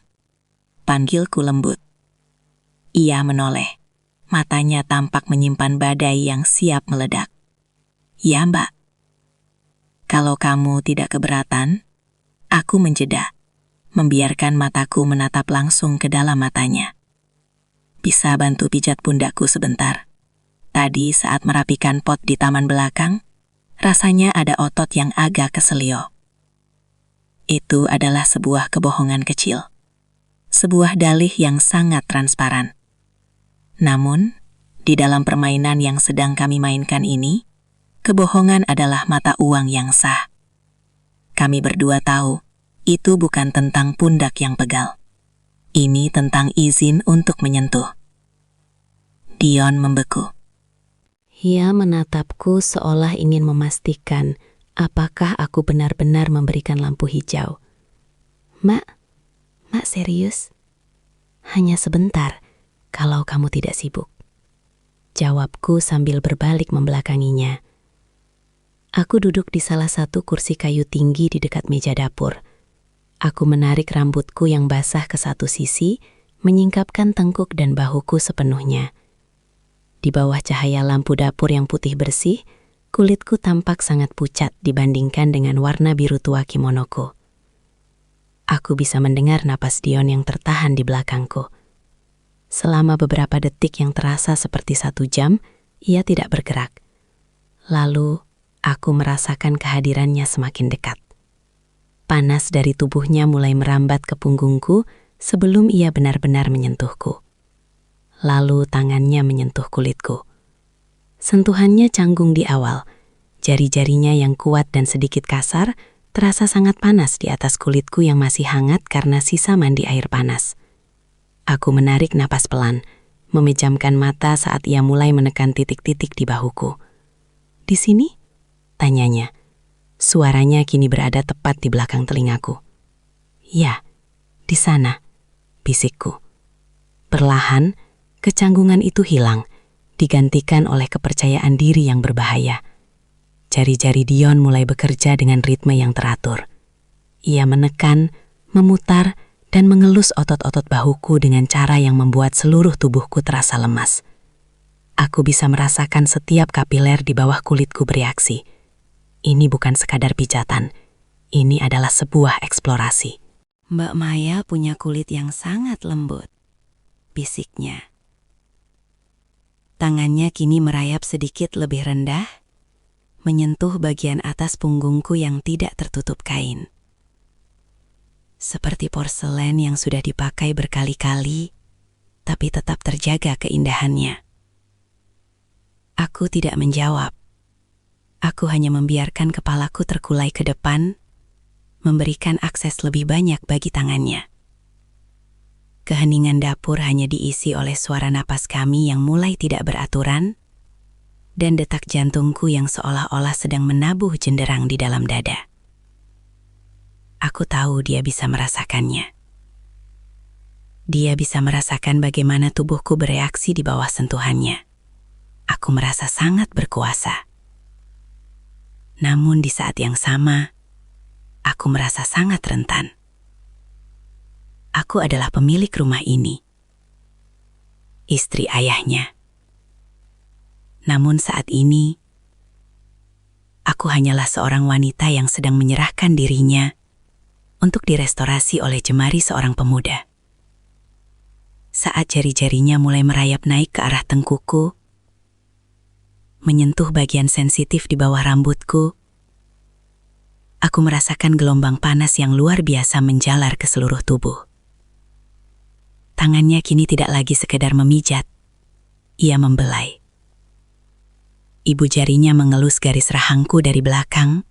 panggilku lembut. Ia menoleh. Matanya tampak menyimpan badai yang siap meledak. "Ya, Mbak." "Kalau kamu tidak keberatan," aku menjeda, membiarkan mataku menatap langsung ke dalam matanya. "Bisa bantu pijat pundakku sebentar? Tadi saat merapikan pot di taman belakang, rasanya ada otot yang agak keselio." Itu adalah sebuah kebohongan kecil. Sebuah dalih yang sangat transparan. Namun, di dalam permainan yang sedang kami mainkan ini, kebohongan adalah mata uang yang sah. Kami berdua tahu, itu bukan tentang pundak yang pegal. Ini tentang izin untuk menyentuh. Dion membeku. Ia menatapku seolah ingin memastikan apakah aku benar-benar memberikan lampu hijau. Mak serius? Hanya sebentar, kalau kamu tidak sibuk. Jawabku sambil berbalik membelakanginya. Aku duduk di salah satu kursi kayu tinggi di dekat meja dapur. Aku menarik rambutku yang basah ke satu sisi, menyingkapkan tengkuk dan bahuku sepenuhnya. Di bawah cahaya lampu dapur yang putih bersih, kulitku tampak sangat pucat dibandingkan dengan warna biru tua kimonoku. Aku bisa mendengar napas Dion yang tertahan di belakangku. Selama beberapa detik yang terasa seperti 1 jam, ia tidak bergerak. Lalu, aku merasakan kehadirannya semakin dekat. Panas dari tubuhnya mulai merambat ke punggungku sebelum ia benar-benar menyentuhku. Lalu tangannya menyentuh kulitku. Sentuhannya canggung di awal. Jari-jarinya yang kuat dan sedikit kasar terasa sangat panas di atas kulitku yang masih hangat karena sisa mandi air panas. Aku menarik napas pelan, memejamkan mata saat ia mulai menekan titik-titik di bahuku. "Di sini?" tanyanya. Suaranya kini berada tepat di belakang telingaku. "Ya, di sana," bisikku. Perlahan, kecanggungan itu hilang, digantikan oleh kepercayaan diri yang berbahaya. Jari-jari Dion mulai bekerja dengan ritme yang teratur. Ia menekan, memutar, dan mengelus otot-otot bahuku dengan cara yang membuat seluruh tubuhku terasa lemas. Aku bisa merasakan setiap kapiler di bawah kulitku bereaksi. Ini bukan sekadar pijatan, ini adalah sebuah eksplorasi. Mbak Maya punya kulit yang sangat lembut, bisiknya. Tangannya kini merayap sedikit lebih rendah, menyentuh bagian atas punggungku yang tidak tertutup kain. Seperti porselen yang sudah dipakai berkali-kali, tapi tetap terjaga keindahannya. Aku tidak menjawab. Aku hanya membiarkan kepalaku terkulai ke depan, memberikan akses lebih banyak bagi tangannya. Keheningan dapur hanya diisi oleh suara napas kami yang mulai tidak beraturan, dan detak jantungku yang seolah-olah sedang menabuh jenderang di dalam dada. Aku tahu dia bisa merasakannya. Dia bisa merasakan bagaimana tubuhku bereaksi di bawah sentuhannya. Aku merasa sangat berkuasa. Namun di saat yang sama, aku merasa sangat rentan. Aku adalah pemilik rumah ini, istri ayahnya. Namun saat ini, aku hanyalah seorang wanita yang sedang menyerahkan dirinya untuk direstorasi oleh jemari seorang pemuda. Saat jari-jarinya mulai merayap naik ke arah tengkukku, menyentuh bagian sensitif di bawah rambutku, aku merasakan gelombang panas yang luar biasa menjalar ke seluruh tubuh. Tangannya kini tidak lagi sekedar memijat, ia membelai. Ibu jarinya mengelus garis rahangku dari belakang,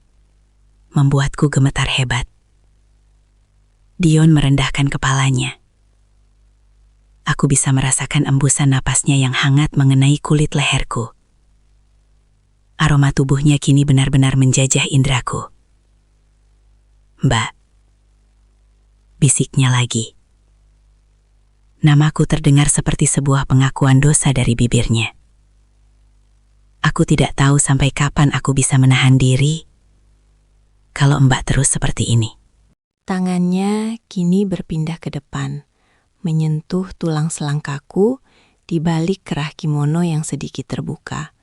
membuatku gemetar hebat. Dion merendahkan kepalanya. Aku bisa merasakan embusan napasnya yang hangat mengenai kulit leherku. Aroma tubuhnya kini benar-benar menjajah indraku. "Mbak," bisiknya lagi. Namaku terdengar seperti sebuah pengakuan dosa dari bibirnya. Aku tidak tahu sampai kapan aku bisa menahan diri kalau Mbak terus seperti ini. Tangannya kini berpindah ke depan, menyentuh tulang selangkaku di balik kerah kimono yang sedikit terbuka.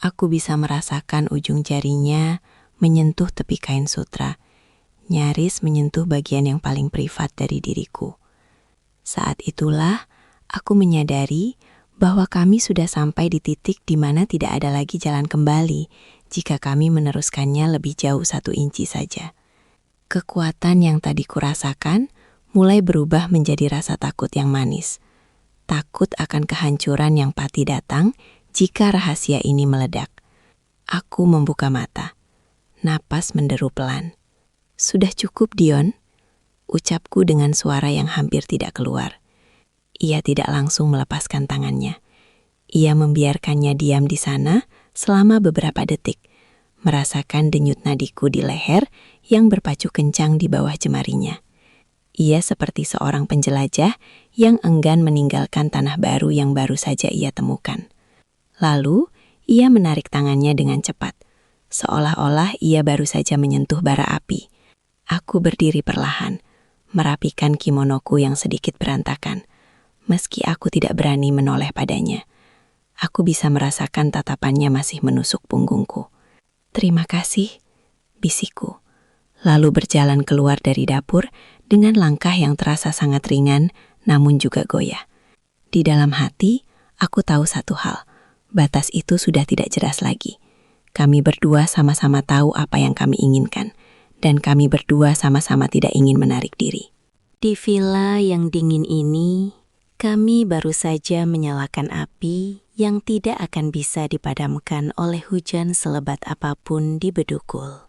Aku bisa merasakan ujung jarinya menyentuh tepi kain sutra, nyaris menyentuh bagian yang paling privat dari diriku. Saat itulah aku menyadari bahwa kami sudah sampai di titik di mana tidak ada lagi jalan kembali jika kami meneruskannya lebih jauh 1 inci saja. Kekuatan yang tadi kurasakan mulai berubah menjadi rasa takut yang manis. Takut akan kehancuran yang pasti datang jika rahasia ini meledak. Aku membuka mata. Napas menderu pelan. "Sudah cukup, Dion," ucapku dengan suara yang hampir tidak keluar. Ia tidak langsung melepaskan tangannya. Ia membiarkannya diam di sana selama beberapa detik, merasakan denyut nadiku di leher yang berpacu kencang di bawah jemarinya. Ia seperti seorang penjelajah yang enggan meninggalkan tanah baru yang baru saja ia temukan. Lalu, ia menarik tangannya dengan cepat. Seolah-olah ia baru saja menyentuh bara api. Aku berdiri perlahan, merapikan kimonoku yang sedikit berantakan. Meski aku tidak berani menoleh padanya, aku bisa merasakan tatapannya masih menusuk punggungku. "Terima kasih," bisikku. Lalu berjalan keluar dari dapur dengan langkah yang terasa sangat ringan namun juga goyah. Di dalam hati, aku tahu satu hal, batas itu sudah tidak jelas lagi. Kami berdua sama-sama tahu apa yang kami inginkan, dan kami berdua sama-sama tidak ingin menarik diri. Di villa yang dingin ini, kami baru saja menyalakan api yang tidak akan bisa dipadamkan oleh hujan selebat apapun di bedugul.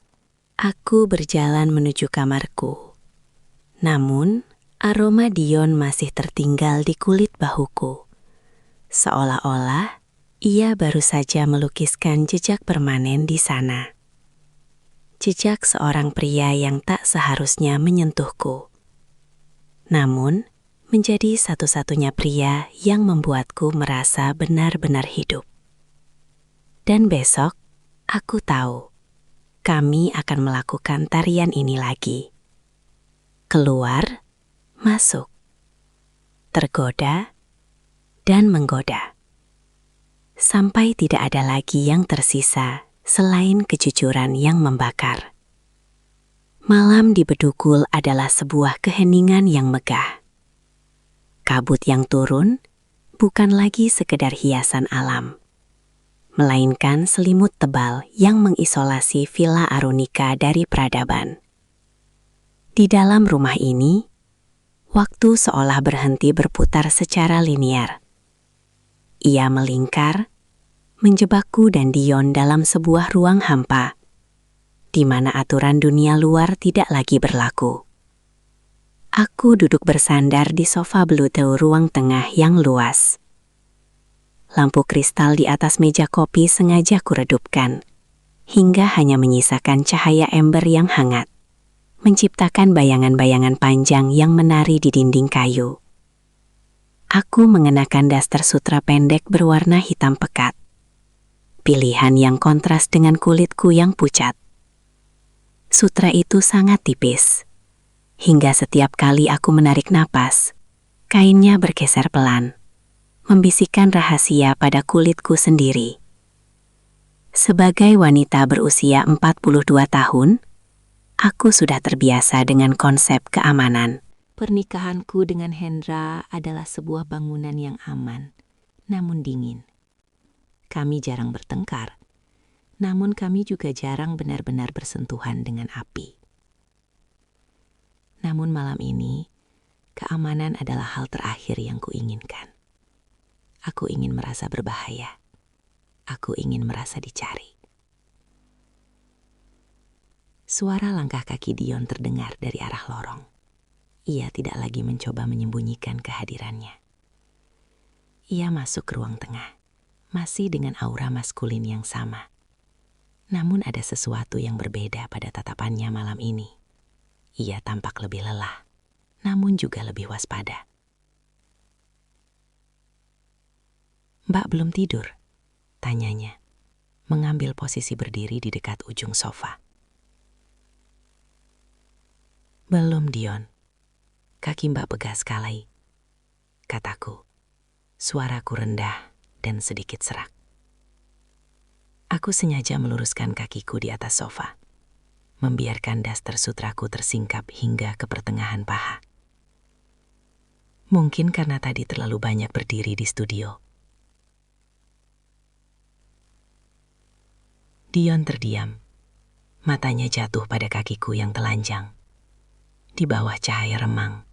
Aku berjalan menuju kamarku. Namun, aroma Dion masih tertinggal di kulit bahuku. Seolah-olah ia baru saja melukiskan jejak permanen di sana. Jejak seorang pria yang tak seharusnya menyentuhku. Namun, menjadi satu-satunya pria yang membuatku merasa benar-benar hidup. Dan besok, aku tahu, kami akan melakukan tarian ini lagi. Keluar, masuk, tergoda, dan menggoda. Sampai tidak ada lagi yang tersisa selain kejujuran yang membakar. Malam di bedugul adalah sebuah keheningan yang megah. Kabut yang turun bukan lagi sekedar hiasan alam, melainkan selimut tebal yang mengisolasi Villa Arunika dari peradaban. Di dalam rumah ini, waktu seolah berhenti berputar secara linear. Ia melingkar, menjebakku dan Dion dalam sebuah ruang hampa, di mana aturan dunia luar tidak lagi berlaku. Aku duduk bersandar di sofa bluetooth ruang tengah yang luas. Lampu kristal di atas meja kopi sengaja kuredupkan, hingga hanya menyisakan cahaya ember yang hangat, menciptakan bayangan-bayangan panjang yang menari di dinding kayu. Aku mengenakan daster sutra pendek berwarna hitam pekat, pilihan yang kontras dengan kulitku yang pucat. Sutra itu sangat tipis, hingga setiap kali aku menarik napas, kainnya bergeser pelan, membisikkan rahasia pada kulitku sendiri. Sebagai wanita berusia 42 tahun, aku sudah terbiasa dengan konsep keamanan. Pernikahanku dengan Hendra adalah sebuah bangunan yang aman, namun dingin. Kami jarang bertengkar, namun kami juga jarang benar-benar bersentuhan dengan api. Namun malam ini, keamanan adalah hal terakhir yang kuinginkan. Aku ingin merasa berbahaya. Aku ingin merasa dicari. Suara langkah kaki Dion terdengar dari arah lorong. Ia tidak lagi mencoba menyembunyikan kehadirannya. Ia masuk ke ruang tengah, masih dengan aura maskulin yang sama. Namun ada sesuatu yang berbeda pada tatapannya malam ini. Ia tampak lebih lelah, namun juga lebih waspada. "Mbak belum tidur?" tanyanya, mengambil posisi berdiri di dekat ujung sofa. "Belum, Dion. Kaki Mbak pegas sekali," kataku. Suaraku rendah dan sedikit serak. Aku sengaja meluruskan kakiku di atas sofa, membiarkan daster sutraku tersingkap hingga ke pertengahan paha. Mungkin karena tadi terlalu banyak berdiri di studio. Dion terdiam, matanya jatuh pada kakiku yang telanjang. Di bawah cahaya remang,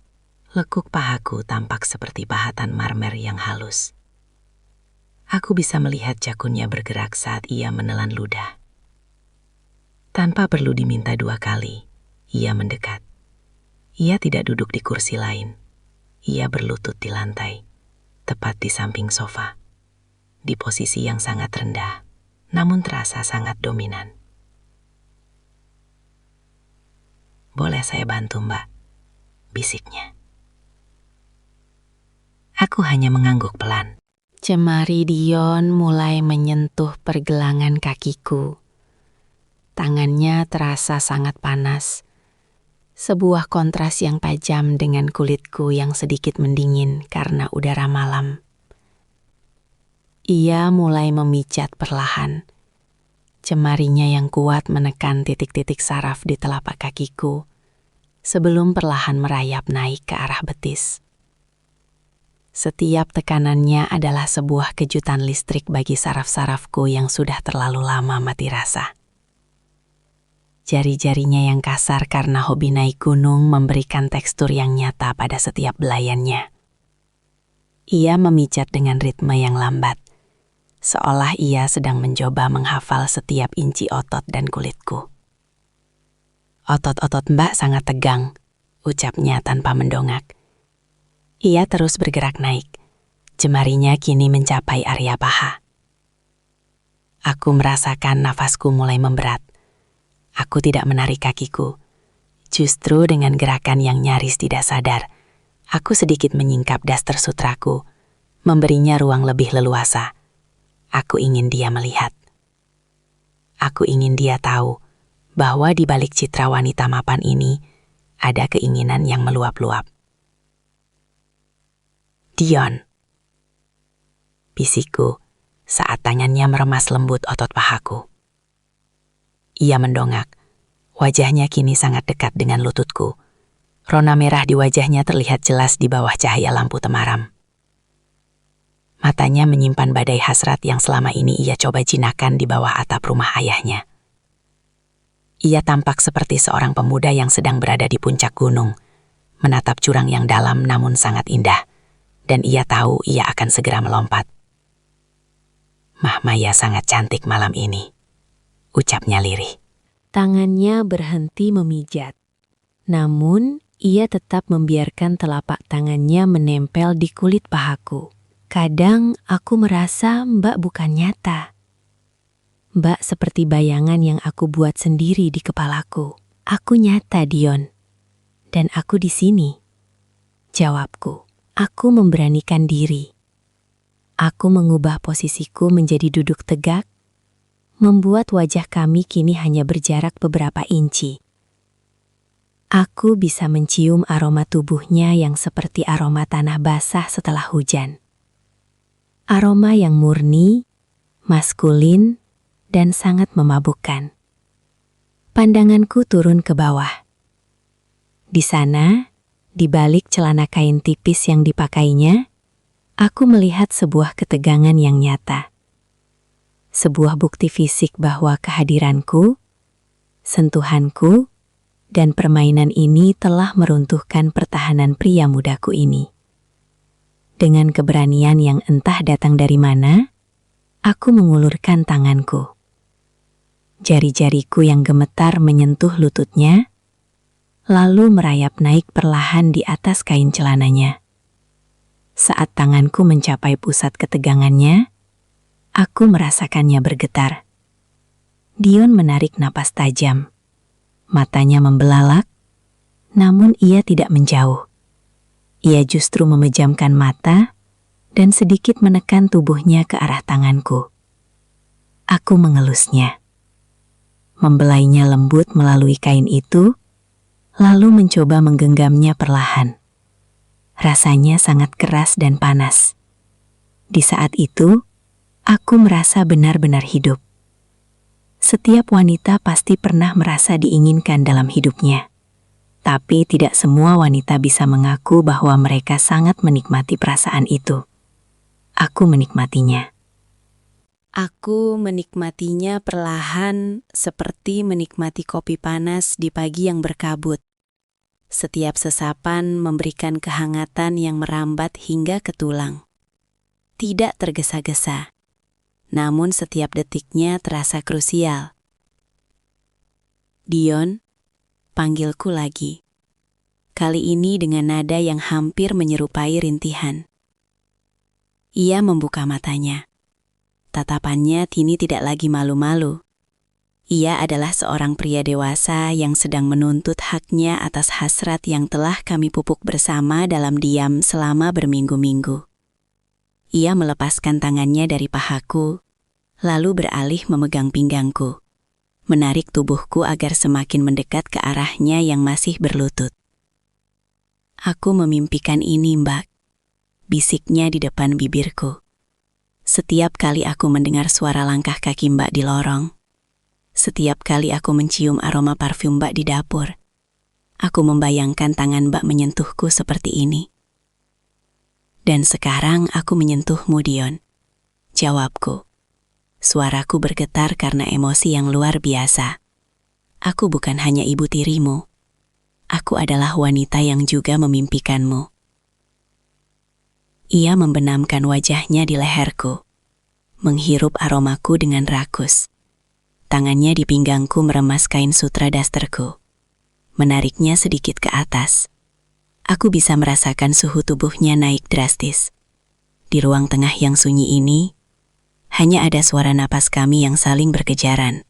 lekuk pahaku tampak seperti pahatan marmer yang halus. Aku bisa melihat jakunnya bergerak saat ia menelan ludah. Tanpa perlu diminta 2 kali, ia mendekat. Ia tidak duduk di kursi lain. Ia berlutut di lantai, tepat di samping sofa, di posisi yang sangat rendah, namun terasa sangat dominan. "Boleh saya bantu, Mbak?" bisiknya. Aku hanya mengangguk pelan. Jemari Dion mulai menyentuh pergelangan kakiku. Tangannya terasa sangat panas. Sebuah kontras yang tajam dengan kulitku yang sedikit mendingin karena udara malam. Ia mulai memijat perlahan. Jemarinya yang kuat menekan titik-titik saraf di telapak kakiku sebelum perlahan merayap naik ke arah betis. Setiap tekanannya adalah sebuah kejutan listrik bagi saraf-sarafku yang sudah terlalu lama mati rasa. Jari-jarinya yang kasar karena hobi naik gunung memberikan tekstur yang nyata pada setiap belayannya. Ia memijat dengan ritme yang lambat, seolah ia sedang mencoba menghafal setiap inci otot dan kulitku. "Otot-otot Mbak sangat tegang," ucapnya tanpa mendongak. Ia terus bergerak naik. Jemarinya kini mencapai area paha. Aku merasakan nafasku mulai memberat. Aku tidak menarik kakiku. Justru dengan gerakan yang nyaris tidak sadar, aku sedikit menyingkap daster sutraku, memberinya ruang lebih leluasa. Aku ingin dia melihat. Aku ingin dia tahu bahwa di balik citra wanita mapan ini ada keinginan yang meluap-luap. "Dion," bisikku saat tangannya meremas lembut otot pahaku. Ia mendongak. Wajahnya kini sangat dekat dengan lututku. Rona merah di wajahnya terlihat jelas di bawah cahaya lampu temaram. Matanya menyimpan badai hasrat yang selama ini ia coba jinakkan di bawah atap rumah ayahnya. Ia tampak seperti seorang pemuda yang sedang berada di puncak gunung, menatap jurang yang dalam namun sangat indah, dan ia tahu ia akan segera melompat. "Mahmaya sangat cantik malam ini," ucapnya lirih. Tangannya berhenti memijat. Namun, ia tetap membiarkan telapak tangannya menempel di kulit pahaku. Kadang aku merasa Mbak bukan nyata. Mbak seperti bayangan yang aku buat sendiri di kepalaku. "Aku nyata, Dion. Dan aku di sini." Jawabku. Aku memberanikan diri. Aku mengubah posisiku menjadi duduk tegak, membuat wajah kami kini hanya berjarak beberapa inci. Aku bisa mencium aroma tubuhnya yang seperti aroma tanah basah setelah hujan. Aroma yang murni, maskulin, dan sangat memabukkan. Pandanganku turun ke bawah. Di sana, di balik celana kain tipis yang dipakainya, aku melihat sebuah ketegangan yang nyata. Sebuah bukti fisik bahwa kehadiranku, sentuhanku, dan permainan ini telah meruntuhkan pertahanan pria mudaku ini. Dengan keberanian yang entah datang dari mana, aku mengulurkan tanganku. Jari-jariku yang gemetar menyentuh lututnya, lalu merayap naik perlahan di atas kain celananya. Saat tanganku mencapai pusat ketegangannya, aku merasakannya bergetar. Dion menarik napas tajam. Matanya membelalak, namun ia tidak menjauh. Ia justru memejamkan mata dan sedikit menekan tubuhnya ke arah tanganku. Aku mengelusnya. Membelainya lembut melalui kain itu, lalu mencoba menggenggamnya perlahan. Rasanya sangat keras dan panas. Di saat itu, aku merasa benar-benar hidup. Setiap wanita pasti pernah merasa diinginkan dalam hidupnya. Tapi tidak semua wanita bisa mengaku bahwa mereka sangat menikmati perasaan itu. Aku menikmatinya. Aku menikmatinya perlahan seperti menikmati kopi panas di pagi yang berkabut. Setiap sesapan memberikan kehangatan yang merambat hingga ke tulang. Tidak tergesa-gesa. Namun setiap detiknya terasa krusial. "Dion," panggilku lagi. Kali ini dengan nada yang hampir menyerupai rintihan. Ia membuka matanya. Tatapannya kini tidak lagi malu-malu. Ia adalah seorang pria dewasa yang sedang menuntut haknya atas hasrat yang telah kami pupuk bersama dalam diam selama berminggu-minggu. Ia melepaskan tangannya dari pahaku, lalu beralih memegang pinggangku, menarik tubuhku agar semakin mendekat ke arahnya yang masih berlutut. "Aku memimpikan ini, Mbak," bisiknya di depan bibirku. Setiap kali aku mendengar suara langkah kaki Mbak di lorong, setiap kali aku mencium aroma parfum Mbak di dapur, aku membayangkan tangan Mbak menyentuhku seperti ini. "Dan sekarang aku menyentuhmu, Dion," jawabku. Suaraku bergetar karena emosi yang luar biasa. Aku bukan hanya ibu tirimu. Aku adalah wanita yang juga memimpikanmu. Ia membenamkan wajahnya di leherku, menghirup aromaku dengan rakus. Tangannya di pinggangku meremas kain sutra dasterku, menariknya sedikit ke atas. Aku bisa merasakan suhu tubuhnya naik drastis. Di ruang tengah yang sunyi ini, hanya ada suara napas kami yang saling berkejaran,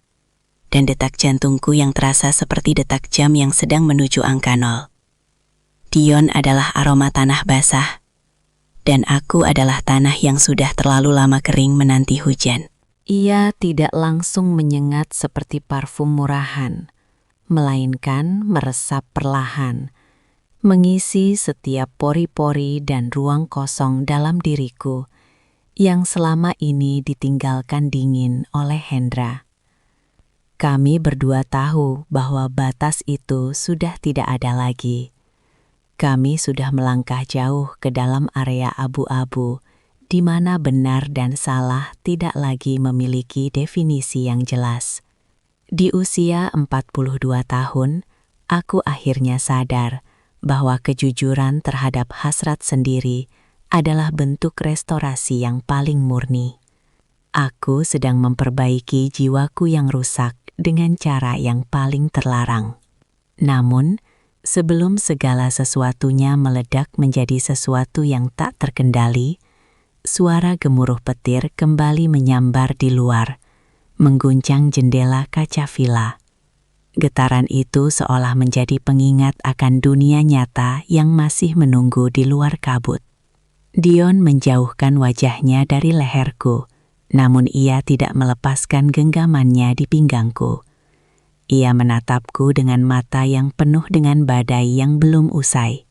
dan detak jantungku yang terasa seperti detak jam yang sedang menuju angka 0. Dion adalah aroma tanah basah, dan aku adalah tanah yang sudah terlalu lama kering menanti hujan. Ia tidak langsung menyengat seperti parfum murahan, melainkan meresap perlahan, mengisi setiap pori-pori dan ruang kosong dalam diriku yang selama ini ditinggalkan dingin oleh Hendra. Kami berdua tahu bahwa batas itu sudah tidak ada lagi. Kami sudah melangkah jauh ke dalam area abu-abu, di mana benar dan salah tidak lagi memiliki definisi yang jelas. Di usia 42 tahun, aku akhirnya sadar bahwa kejujuran terhadap hasrat sendiri adalah bentuk restorasi yang paling murni. Aku sedang memperbaiki jiwaku yang rusak dengan cara yang paling terlarang. Namun, sebelum segala sesuatunya meledak menjadi sesuatu yang tak terkendali, suara gemuruh petir kembali menyambar di luar, mengguncang jendela kaca villa. Getaran itu seolah menjadi pengingat akan dunia nyata yang masih menunggu di luar kabut. Dion menjauhkan wajahnya dari leherku, namun ia tidak melepaskan genggamannya di pinggangku. Ia menatapku dengan mata yang penuh dengan badai yang belum usai.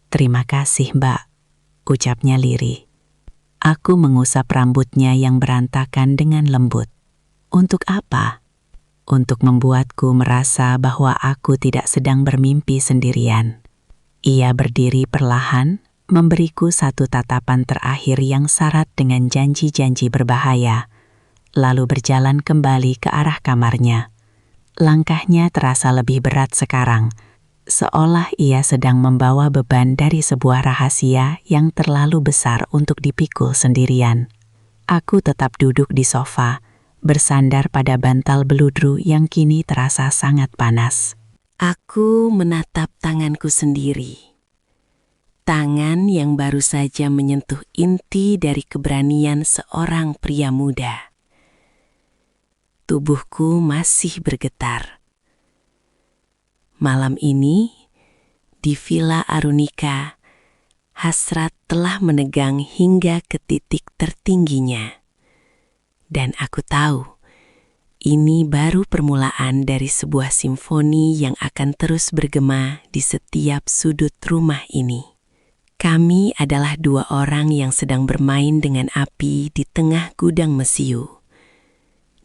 "Terima kasih, Mbak," ucapnya lirih. Aku mengusap rambutnya yang berantakan dengan lembut. "Untuk apa?" "Untuk membuatku merasa bahwa aku tidak sedang bermimpi sendirian." Ia berdiri perlahan, memberiku satu tatapan terakhir yang syarat dengan janji-janji berbahaya, lalu berjalan kembali ke arah kamarnya. Langkahnya terasa lebih berat sekarang, seolah ia sedang membawa beban dari sebuah rahasia yang terlalu besar untuk dipikul sendirian. Aku tetap duduk di sofa, bersandar pada bantal beludru yang kini terasa sangat panas. Aku menatap tanganku sendiri. Tangan yang baru saja menyentuh inti dari keberanian seorang pria muda. Tubuhku masih bergetar. Malam ini, di Villa Arunika, hasrat telah menegang hingga ke titik tertingginya. Dan aku tahu, ini baru permulaan dari sebuah simfoni yang akan terus bergema di setiap sudut rumah ini. Kami adalah dua orang yang sedang bermain dengan api di tengah gudang mesiu.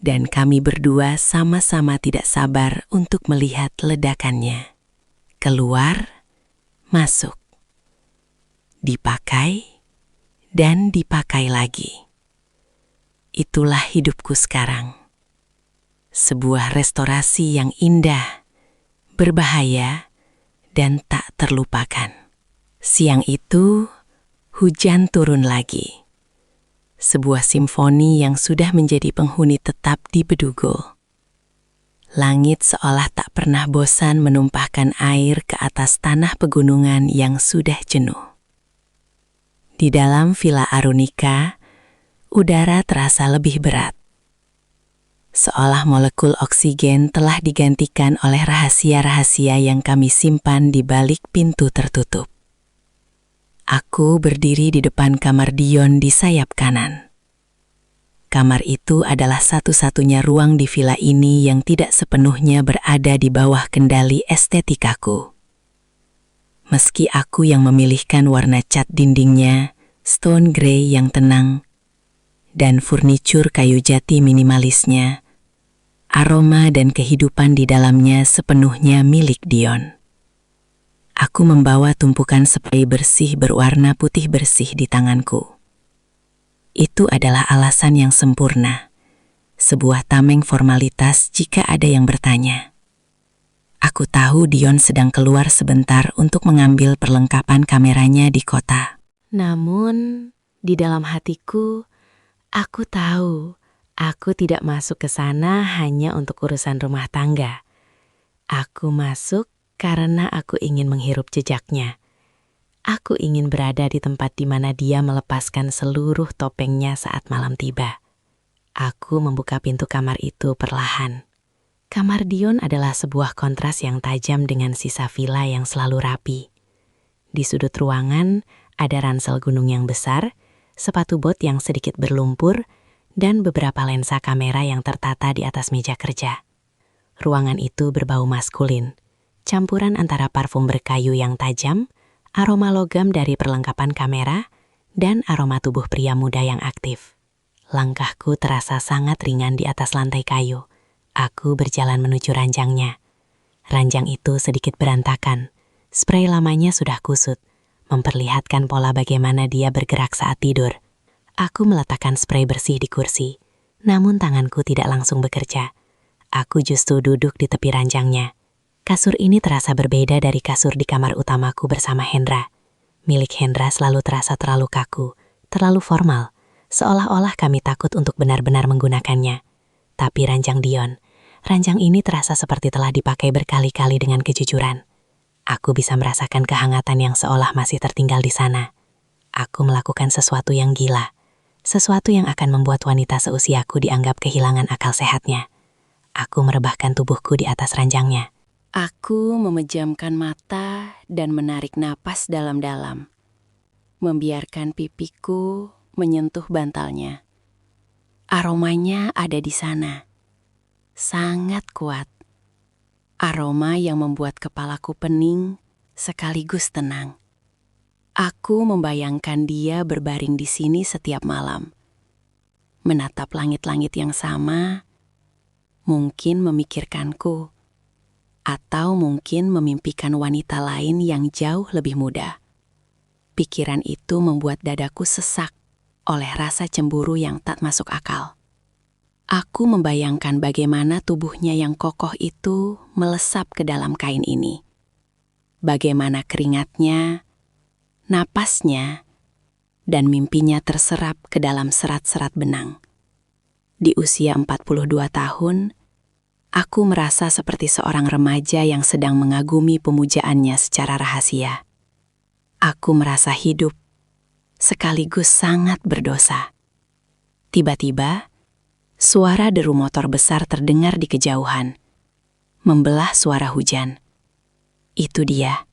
Dan kami berdua sama-sama tidak sabar untuk melihat ledakannya. Keluar, masuk. Dipakai, dan dipakai lagi. Itulah hidupku sekarang. Sebuah restorasi yang indah, berbahaya, dan tak terlupakan. Siang itu, hujan turun lagi. Sebuah simfoni yang sudah menjadi penghuni tetap di Bedugul. Langit seolah tak pernah bosan menumpahkan air ke atas tanah pegunungan yang sudah jenuh. Di dalam Villa Arunika, udara terasa lebih berat. Seolah molekul oksigen telah digantikan oleh rahasia-rahasia yang kami simpan di balik pintu tertutup. Aku berdiri di depan kamar Dion di sayap kanan. Kamar itu adalah satu-satunya ruang di villa ini yang tidak sepenuhnya berada di bawah kendali estetikaku. Meski aku yang memilihkan warna cat dindingnya, stone grey yang tenang, dan furnitur kayu jati minimalisnya, aroma dan kehidupan di dalamnya sepenuhnya milik Dion. Aku membawa tumpukan spray bersih berwarna putih bersih di tanganku. Itu adalah alasan yang sempurna, sebuah tameng formalitas jika ada yang bertanya. Aku tahu Dion sedang keluar sebentar untuk mengambil perlengkapan kameranya di kota. Namun, di dalam hatiku, aku tahu aku tidak masuk ke sana hanya untuk urusan rumah tangga. Aku masuk karena aku ingin menghirup jejaknya. Aku ingin berada di tempat di mana dia melepaskan seluruh topengnya saat malam tiba. Aku membuka pintu kamar itu perlahan. Kamar Dion adalah sebuah kontras yang tajam dengan sisa villa yang selalu rapi. Di sudut ruangan ada ransel gunung yang besar, sepatu bot yang sedikit berlumpur, dan beberapa lensa kamera yang tertata di atas meja kerja. Ruangan itu berbau maskulin, campuran antara parfum berkayu yang tajam, aroma logam dari perlengkapan kamera, dan aroma tubuh pria muda yang aktif. Langkahku terasa sangat ringan di atas lantai kayu. Aku berjalan menuju ranjangnya. Ranjang itu sedikit berantakan. Spray lamanya sudah kusut, memperlihatkan pola bagaimana dia bergerak saat tidur. Aku meletakkan spray bersih di kursi, namun tanganku tidak langsung bekerja. Aku justru duduk di tepi ranjangnya. Kasur ini terasa berbeda dari kasur di kamar utamaku bersama Hendra. Milik Hendra selalu terasa terlalu kaku, terlalu formal, seolah-olah kami takut untuk benar-benar menggunakannya. Tapi ranjang ini terasa seperti telah dipakai berkali-kali dengan kejujuran. Aku bisa merasakan kehangatan yang seolah masih tertinggal di sana. Aku melakukan sesuatu yang gila, sesuatu yang akan membuat wanita seusiaku dianggap kehilangan akal sehatnya. Aku merebahkan tubuhku di atas ranjangnya. Aku memejamkan mata dan menarik napas dalam-dalam, membiarkan pipiku menyentuh bantalnya. Aromanya ada di sana, sangat kuat. Aroma yang membuat kepalaku pening sekaligus tenang. Aku membayangkan dia berbaring di sini setiap malam, menatap langit-langit yang sama, mungkin memikirkanku, atau mungkin memimpikan wanita lain yang jauh lebih muda. Pikiran itu membuat dadaku sesak oleh rasa cemburu yang tak masuk akal. Aku membayangkan bagaimana tubuhnya yang kokoh itu melesap ke dalam kain ini. Bagaimana keringatnya, napasnya, dan mimpinya terserap ke dalam serat-serat benang. Di usia 42 tahun, aku merasa seperti seorang remaja yang sedang mengagumi pemujaannya secara rahasia. Aku merasa hidup, sekaligus sangat berdosa. Tiba-tiba, suara deru motor besar terdengar di kejauhan, membelah suara hujan. Itu dia.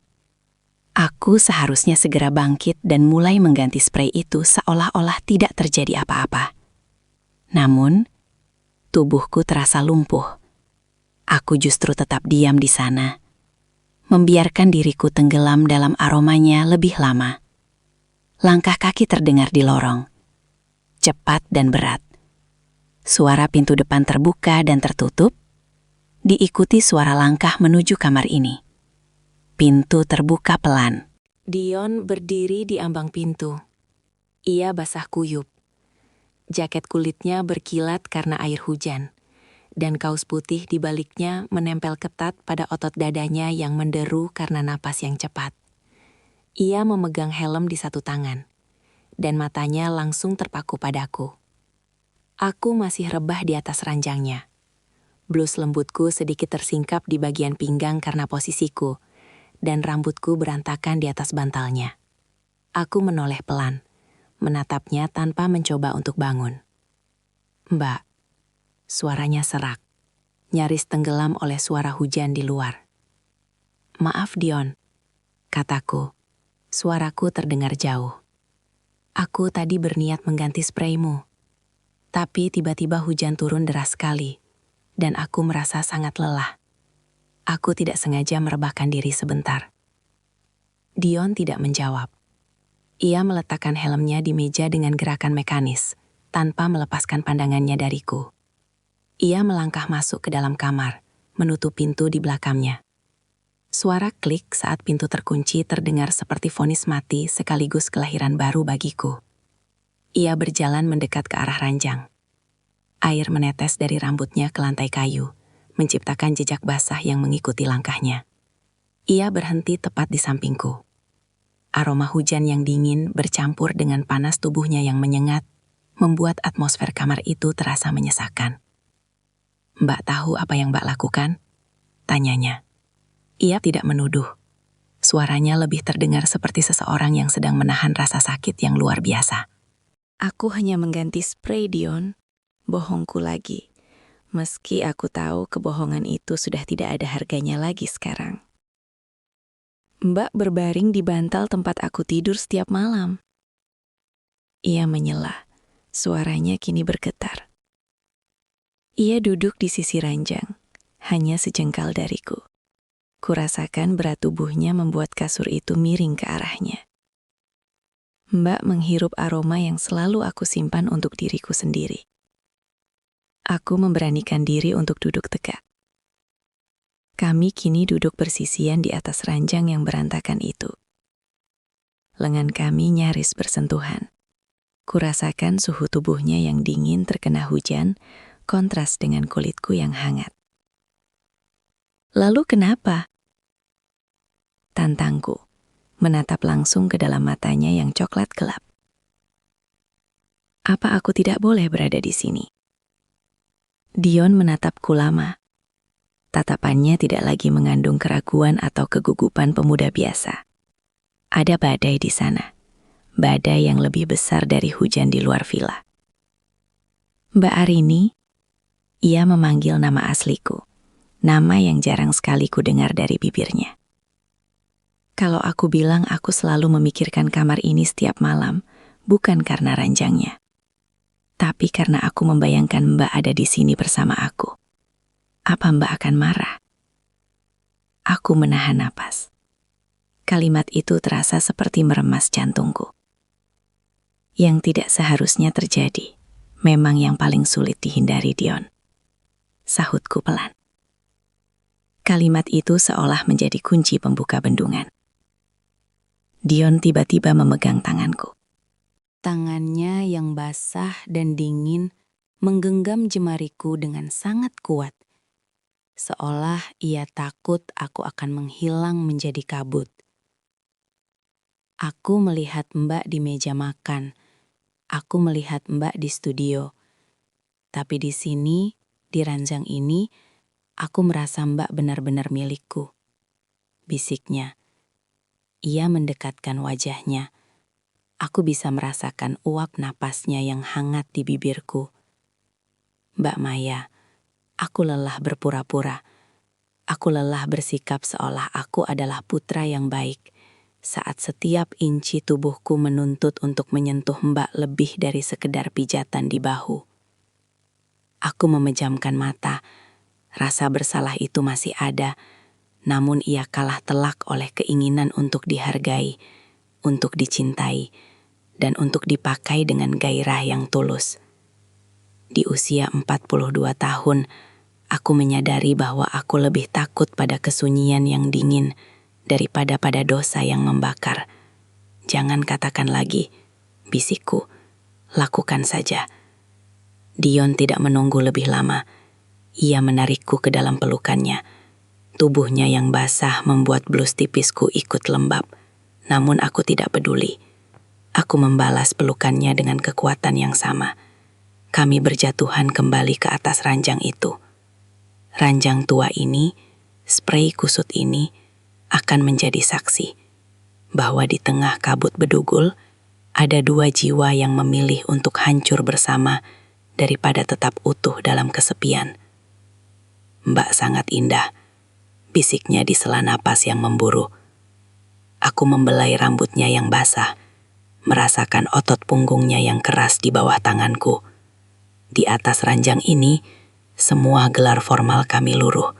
Aku seharusnya segera bangkit dan mulai mengganti spray itu seolah-olah tidak terjadi apa-apa. Namun, tubuhku terasa lumpuh. Aku justru tetap diam di sana, membiarkan diriku tenggelam dalam aromanya lebih lama. Langkah kaki terdengar di lorong, cepat dan berat. Suara pintu depan terbuka dan tertutup, diikuti suara langkah menuju kamar ini. Pintu terbuka pelan. Dion berdiri di ambang pintu. Ia basah kuyup. Jaket kulitnya berkilat karena air hujan, dan kaus putih di baliknya menempel ketat pada otot dadanya yang menderu karena napas yang cepat. Ia memegang helm di satu tangan, dan matanya langsung terpaku padaku. Aku masih rebah di atas ranjangnya. Blus lembutku sedikit tersingkap di bagian pinggang karena posisiku, dan rambutku berantakan di atas bantalnya. Aku menoleh pelan, menatapnya tanpa mencoba untuk bangun. "Mbak," suaranya serak, nyaris tenggelam oleh suara hujan di luar. "Maaf Dion," kataku. Suaraku terdengar jauh. "Aku tadi berniat mengganti spraymu." Tapi tiba-tiba hujan turun deras sekali, dan aku merasa sangat lelah. Aku tidak sengaja merebahkan diri sebentar. Dion tidak menjawab. Ia meletakkan helmnya di meja dengan gerakan mekanis, tanpa melepaskan pandangannya dariku. Ia melangkah masuk ke dalam kamar, menutup pintu di belakangnya. Suara klik saat pintu terkunci terdengar seperti vonis mati sekaligus kelahiran baru bagiku. Ia berjalan mendekat ke arah ranjang. Air menetes dari rambutnya ke lantai kayu, menciptakan jejak basah yang mengikuti langkahnya. Ia berhenti tepat di sampingku. Aroma hujan yang dingin bercampur dengan panas tubuhnya yang menyengat, membuat atmosfer kamar itu terasa menyesakan. "Mbak tahu apa yang Mbak lakukan?" tanyanya. Ia tidak menuduh. Suaranya lebih terdengar seperti seseorang yang sedang menahan rasa sakit yang luar biasa. Aku hanya mengganti spray, Dion. Bohongku lagi. Meski aku tahu kebohongan itu sudah tidak ada harganya lagi sekarang. Mbak berbaring di bantal tempat aku tidur setiap malam. Ia menyela. Suaranya kini bergetar. Ia duduk di sisi ranjang, hanya sejengkal dariku. Kurasakan berat tubuhnya membuat kasur itu miring ke arahnya. Mbak menghirup aroma yang selalu aku simpan untuk diriku sendiri. Aku memberanikan diri untuk duduk tegak. Kami kini duduk bersisian di atas ranjang yang berantakan itu. Lengan kami nyaris bersentuhan. Kurasakan suhu tubuhnya yang dingin terkena hujan, kontras dengan kulitku yang hangat. "Lalu kenapa?" tantangku, menatap langsung ke dalam matanya yang coklat gelap. "Apa aku tidak boleh berada di sini?" Dion menatapku lama. Tatapannya tidak lagi mengandung keraguan atau kegugupan pemuda biasa. Ada badai di sana. Badai yang lebih besar dari hujan di luar villa. "Mbak Arini," ia memanggil nama asliku. Nama yang jarang sekali ku dengar dari bibirnya. Kalau aku bilang aku selalu memikirkan kamar ini setiap malam, bukan karena ranjangnya. Tapi karena aku membayangkan Mbak ada di sini bersama aku. Apa Mbak akan marah? Aku menahan napas. Kalimat itu terasa seperti meremas jantungku. Yang tidak seharusnya terjadi, memang yang paling sulit dihindari, Dion. Sahutku pelan. Kalimat itu seolah menjadi kunci pembuka bendungan. Dion tiba-tiba memegang tanganku. Tangannya yang basah dan dingin menggenggam jemariku dengan sangat kuat. Seolah ia takut aku akan menghilang menjadi kabut. Aku melihat Mbak di meja makan. Aku melihat Mbak di studio. Tapi di sini, di ranjang ini, aku merasa Mbak benar-benar milikku. Bisiknya. Ia mendekatkan wajahnya. Aku bisa merasakan uap napasnya yang hangat di bibirku. "Mbak Maya, aku lelah berpura-pura. Aku lelah bersikap seolah aku adalah putra yang baik, saat setiap inci tubuhku menuntut untuk menyentuh Mbak lebih dari sekedar pijatan di bahu." Aku memejamkan mata. Rasa bersalah itu masih ada, namun ia kalah telak oleh keinginan untuk dihargai, untuk dicintai, dan untuk dipakai dengan gairah yang tulus. Di usia 42 tahun, aku menyadari bahwa aku lebih takut pada kesunyian yang dingin daripada pada dosa yang membakar. "Jangan katakan lagi," bisikku. "Lakukan saja." Dion tidak menunggu lebih lama. Ia menarikku ke dalam pelukannya. Tubuhnya yang basah membuat blus tipisku ikut lembab. Namun aku tidak peduli. Aku membalas pelukannya dengan kekuatan yang sama. Kami berjatuhan kembali ke atas ranjang itu. Ranjang tua ini, spray kusut ini, akan menjadi saksi bahwa di tengah kabut bedugul, ada dua jiwa yang memilih untuk hancur bersama daripada tetap utuh dalam kesepian. "Mbak sangat indah," bisiknya di sela napas yang memburu. Aku membelai rambutnya yang basah, merasakan otot punggungnya yang keras di bawah tanganku. Di atas ranjang ini, semua gelar formal kami luruh.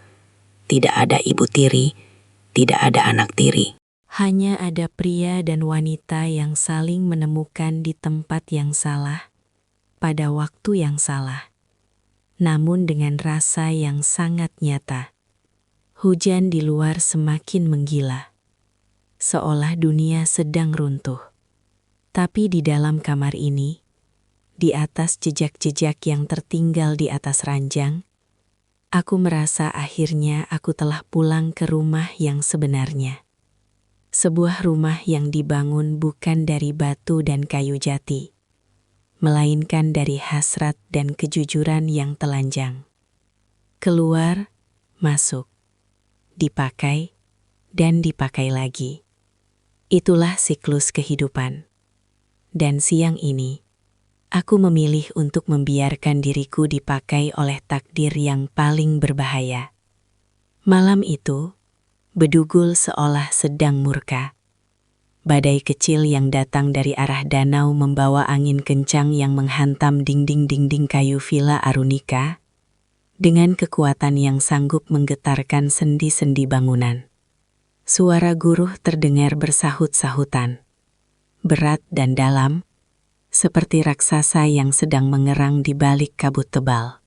Tidak ada ibu tiri, tidak ada anak tiri. Hanya ada pria dan wanita yang saling menemukan di tempat yang salah, pada waktu yang salah. Namun dengan rasa yang sangat nyata. Hujan di luar semakin menggila, seolah dunia sedang runtuh. Tapi di dalam kamar ini, di atas jejak-jejak yang tertinggal di atas ranjang, aku merasa akhirnya aku telah pulang ke rumah yang sebenarnya. Sebuah rumah yang dibangun bukan dari batu dan kayu jati, melainkan dari hasrat dan kejujuran yang telanjang. Keluar, masuk, dipakai, dan dipakai lagi. Itulah siklus kehidupan. Dan siang ini, aku memilih untuk membiarkan diriku dipakai oleh takdir yang paling berbahaya. Malam itu, bedugul seolah sedang murka. Badai kecil yang datang dari arah danau membawa angin kencang yang menghantam dinding-dinding kayu villa Arunika dengan kekuatan yang sanggup menggetarkan sendi-sendi bangunan. Suara guruh terdengar bersahut-sahutan, berat dan dalam, seperti raksasa yang sedang mengerang di balik kabut tebal.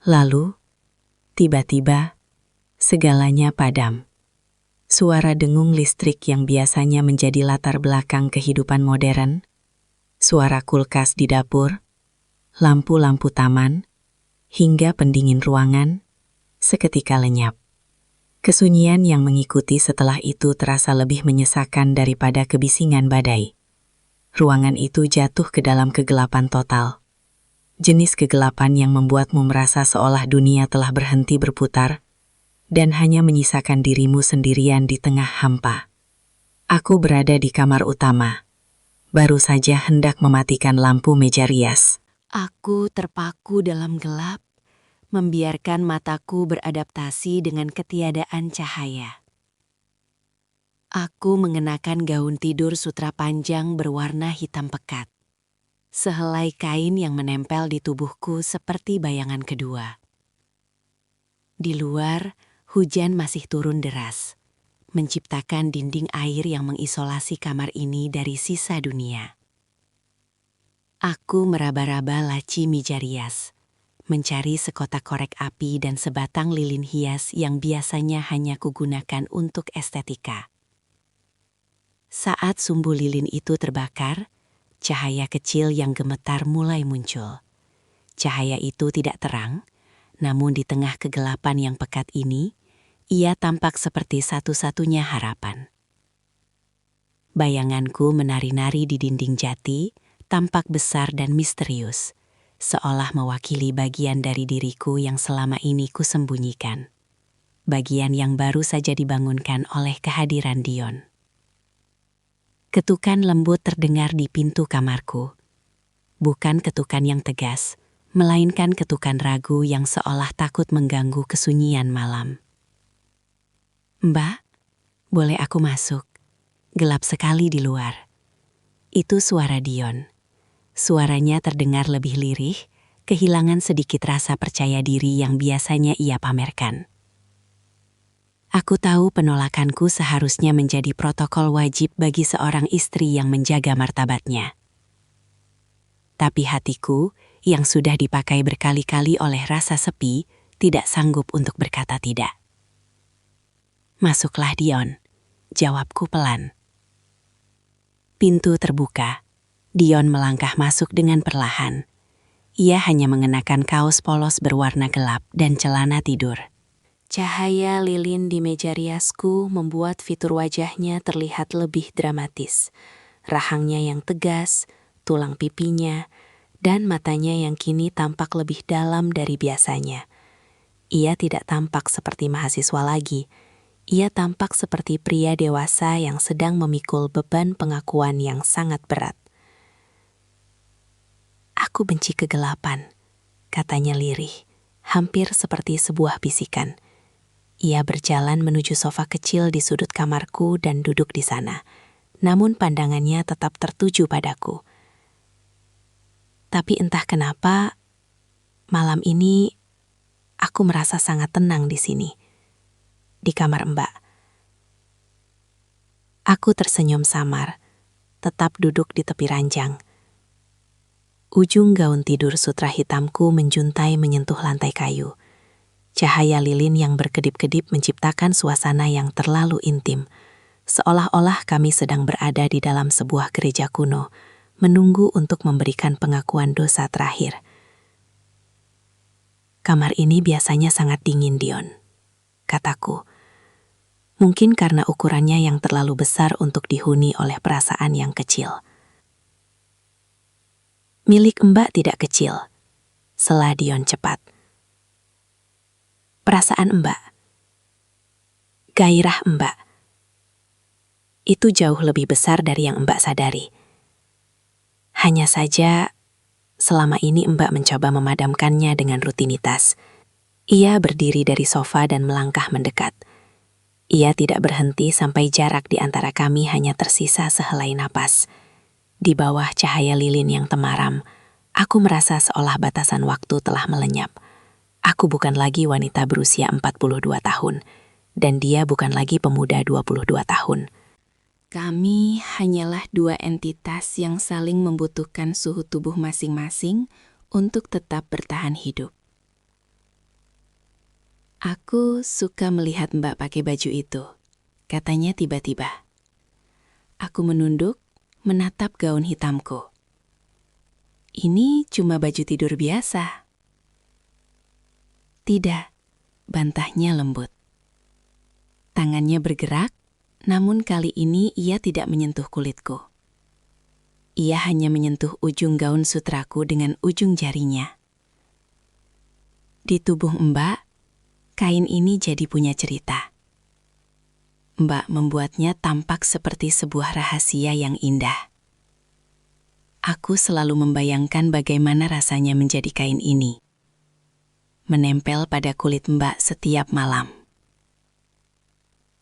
Lalu, tiba-tiba, segalanya padam. Suara dengung listrik yang biasanya menjadi latar belakang kehidupan modern, suara kulkas di dapur, lampu-lampu taman, hingga pendingin ruangan, seketika lenyap. Kesunyian yang mengikuti setelah itu terasa lebih menyesakan daripada kebisingan badai. Ruangan itu jatuh ke dalam kegelapan total. Jenis kegelapan yang membuatmu merasa seolah dunia telah berhenti berputar, dan hanya menyisakan dirimu sendirian di tengah hampa. Aku berada di kamar utama. Baru saja hendak mematikan lampu meja rias. Aku terpaku dalam gelap, membiarkan mataku beradaptasi dengan ketiadaan cahaya. Aku mengenakan gaun tidur sutra panjang berwarna hitam pekat. Sehelai kain yang menempel di tubuhku seperti bayangan kedua. Di luar, hujan masih turun deras, menciptakan dinding air yang mengisolasi kamar ini dari sisa dunia. Aku meraba-raba laci meja rias, mencari sekotak korek api dan sebatang lilin hias yang biasanya hanya kugunakan untuk estetika. Saat sumbu lilin itu terbakar, cahaya kecil yang gemetar mulai muncul. Cahaya itu tidak terang, namun di tengah kegelapan yang pekat ini, ia tampak seperti satu-satunya harapan. Bayanganku menari-nari di dinding jati, tampak besar dan misterius, seolah mewakili bagian dari diriku yang selama ini kusembunyikan. Bagian yang baru saja dibangunkan oleh kehadiran Dion. Ketukan lembut terdengar di pintu kamarku. Bukan ketukan yang tegas, melainkan ketukan ragu yang seolah takut mengganggu kesunyian malam. "Mbak, boleh aku masuk? Gelap sekali di luar." Itu suara Dion. Suaranya terdengar lebih lirih, kehilangan sedikit rasa percaya diri yang biasanya ia pamerkan. Aku tahu penolakanku seharusnya menjadi protokol wajib bagi seorang istri yang menjaga martabatnya. Tapi hatiku, yang sudah dipakai berkali-kali oleh rasa sepi, tidak sanggup untuk berkata tidak. "Masuklah, Dion," jawabku pelan. Pintu terbuka. Dion melangkah masuk dengan perlahan. Ia hanya mengenakan kaos polos berwarna gelap dan celana tidur. Cahaya lilin di meja riasku membuat fitur wajahnya terlihat lebih dramatis. Rahangnya yang tegas, tulang pipinya, dan matanya yang kini tampak lebih dalam dari biasanya. Ia tidak tampak seperti mahasiswa lagi. Ia tampak seperti pria dewasa yang sedang memikul beban pengakuan yang sangat berat. "Aku benci kegelapan," katanya lirih, hampir seperti sebuah bisikan. Ia berjalan menuju sofa kecil di sudut kamarku dan duduk di sana, namun pandangannya tetap tertuju padaku. Tapi entah kenapa, Malam ini, aku merasa sangat tenang di sini, di kamar Mbak. Aku tersenyum samar, tetap duduk di tepi ranjang. Ujung gaun tidur sutra hitamku menjuntai menyentuh lantai kayu. Cahaya lilin yang berkedip-kedip menciptakan suasana yang terlalu intim, seolah-olah kami sedang berada di dalam sebuah gereja kuno, menunggu untuk memberikan pengakuan dosa terakhir. Kamar ini biasanya sangat dingin, Dion, kataku. Mungkin karena ukurannya yang terlalu besar untuk dihuni oleh perasaan yang kecil. Milik Mbak tidak kecil, sela Dion cepat. Perasaan Mbak, gairah Mbak, itu jauh lebih besar dari yang Mbak sadari. Hanya saja, selama ini Mbak mencoba memadamkannya dengan rutinitas. Ia berdiri dari sofa dan melangkah mendekat. Ia tidak berhenti sampai jarak di antara kami hanya tersisa sehelai napas. Di bawah cahaya lilin yang temaram, aku merasa seolah batasan waktu telah melenyap. Aku bukan lagi wanita berusia 42 tahun, dan dia bukan lagi pemuda 22 tahun. Kami hanyalah dua entitas yang saling membutuhkan suhu tubuh masing-masing untuk tetap bertahan hidup. Aku suka melihat Mbak pakai baju itu, katanya tiba-tiba. Aku menunduk, menatap gaun hitamku. Ini cuma baju tidur biasa. Tidak, bantahnya lembut. Tangannya bergerak, namun kali ini ia tidak menyentuh kulitku. Ia hanya menyentuh ujung gaun sutraku dengan ujung jarinya. Di tubuh Mbak, kain ini jadi punya cerita. Mbak membuatnya tampak seperti sebuah rahasia yang indah. Aku selalu membayangkan bagaimana rasanya menjadi kain ini. Menempel pada kulit Mbak setiap malam.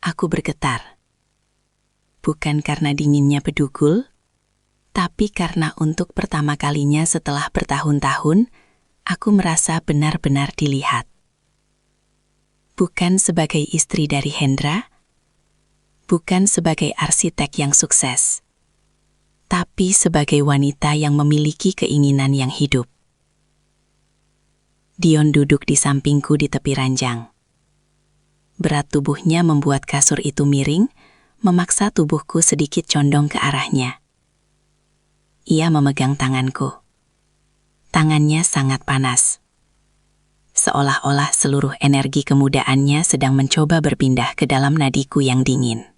Aku bergetar. Bukan karena dinginnya bedugul, tapi karena untuk pertama kalinya setelah bertahun-tahun, aku merasa benar-benar dilihat. Bukan sebagai istri dari Hendra, bukan sebagai arsitek yang sukses, tapi sebagai wanita yang memiliki keinginan yang hidup. Dion duduk di sampingku di tepi ranjang. Berat tubuhnya membuat kasur itu miring, memaksa tubuhku sedikit condong ke arahnya. Ia memegang tanganku. Tangannya sangat panas. Seolah-olah seluruh energi kemudaannya sedang mencoba berpindah ke dalam nadiku yang dingin.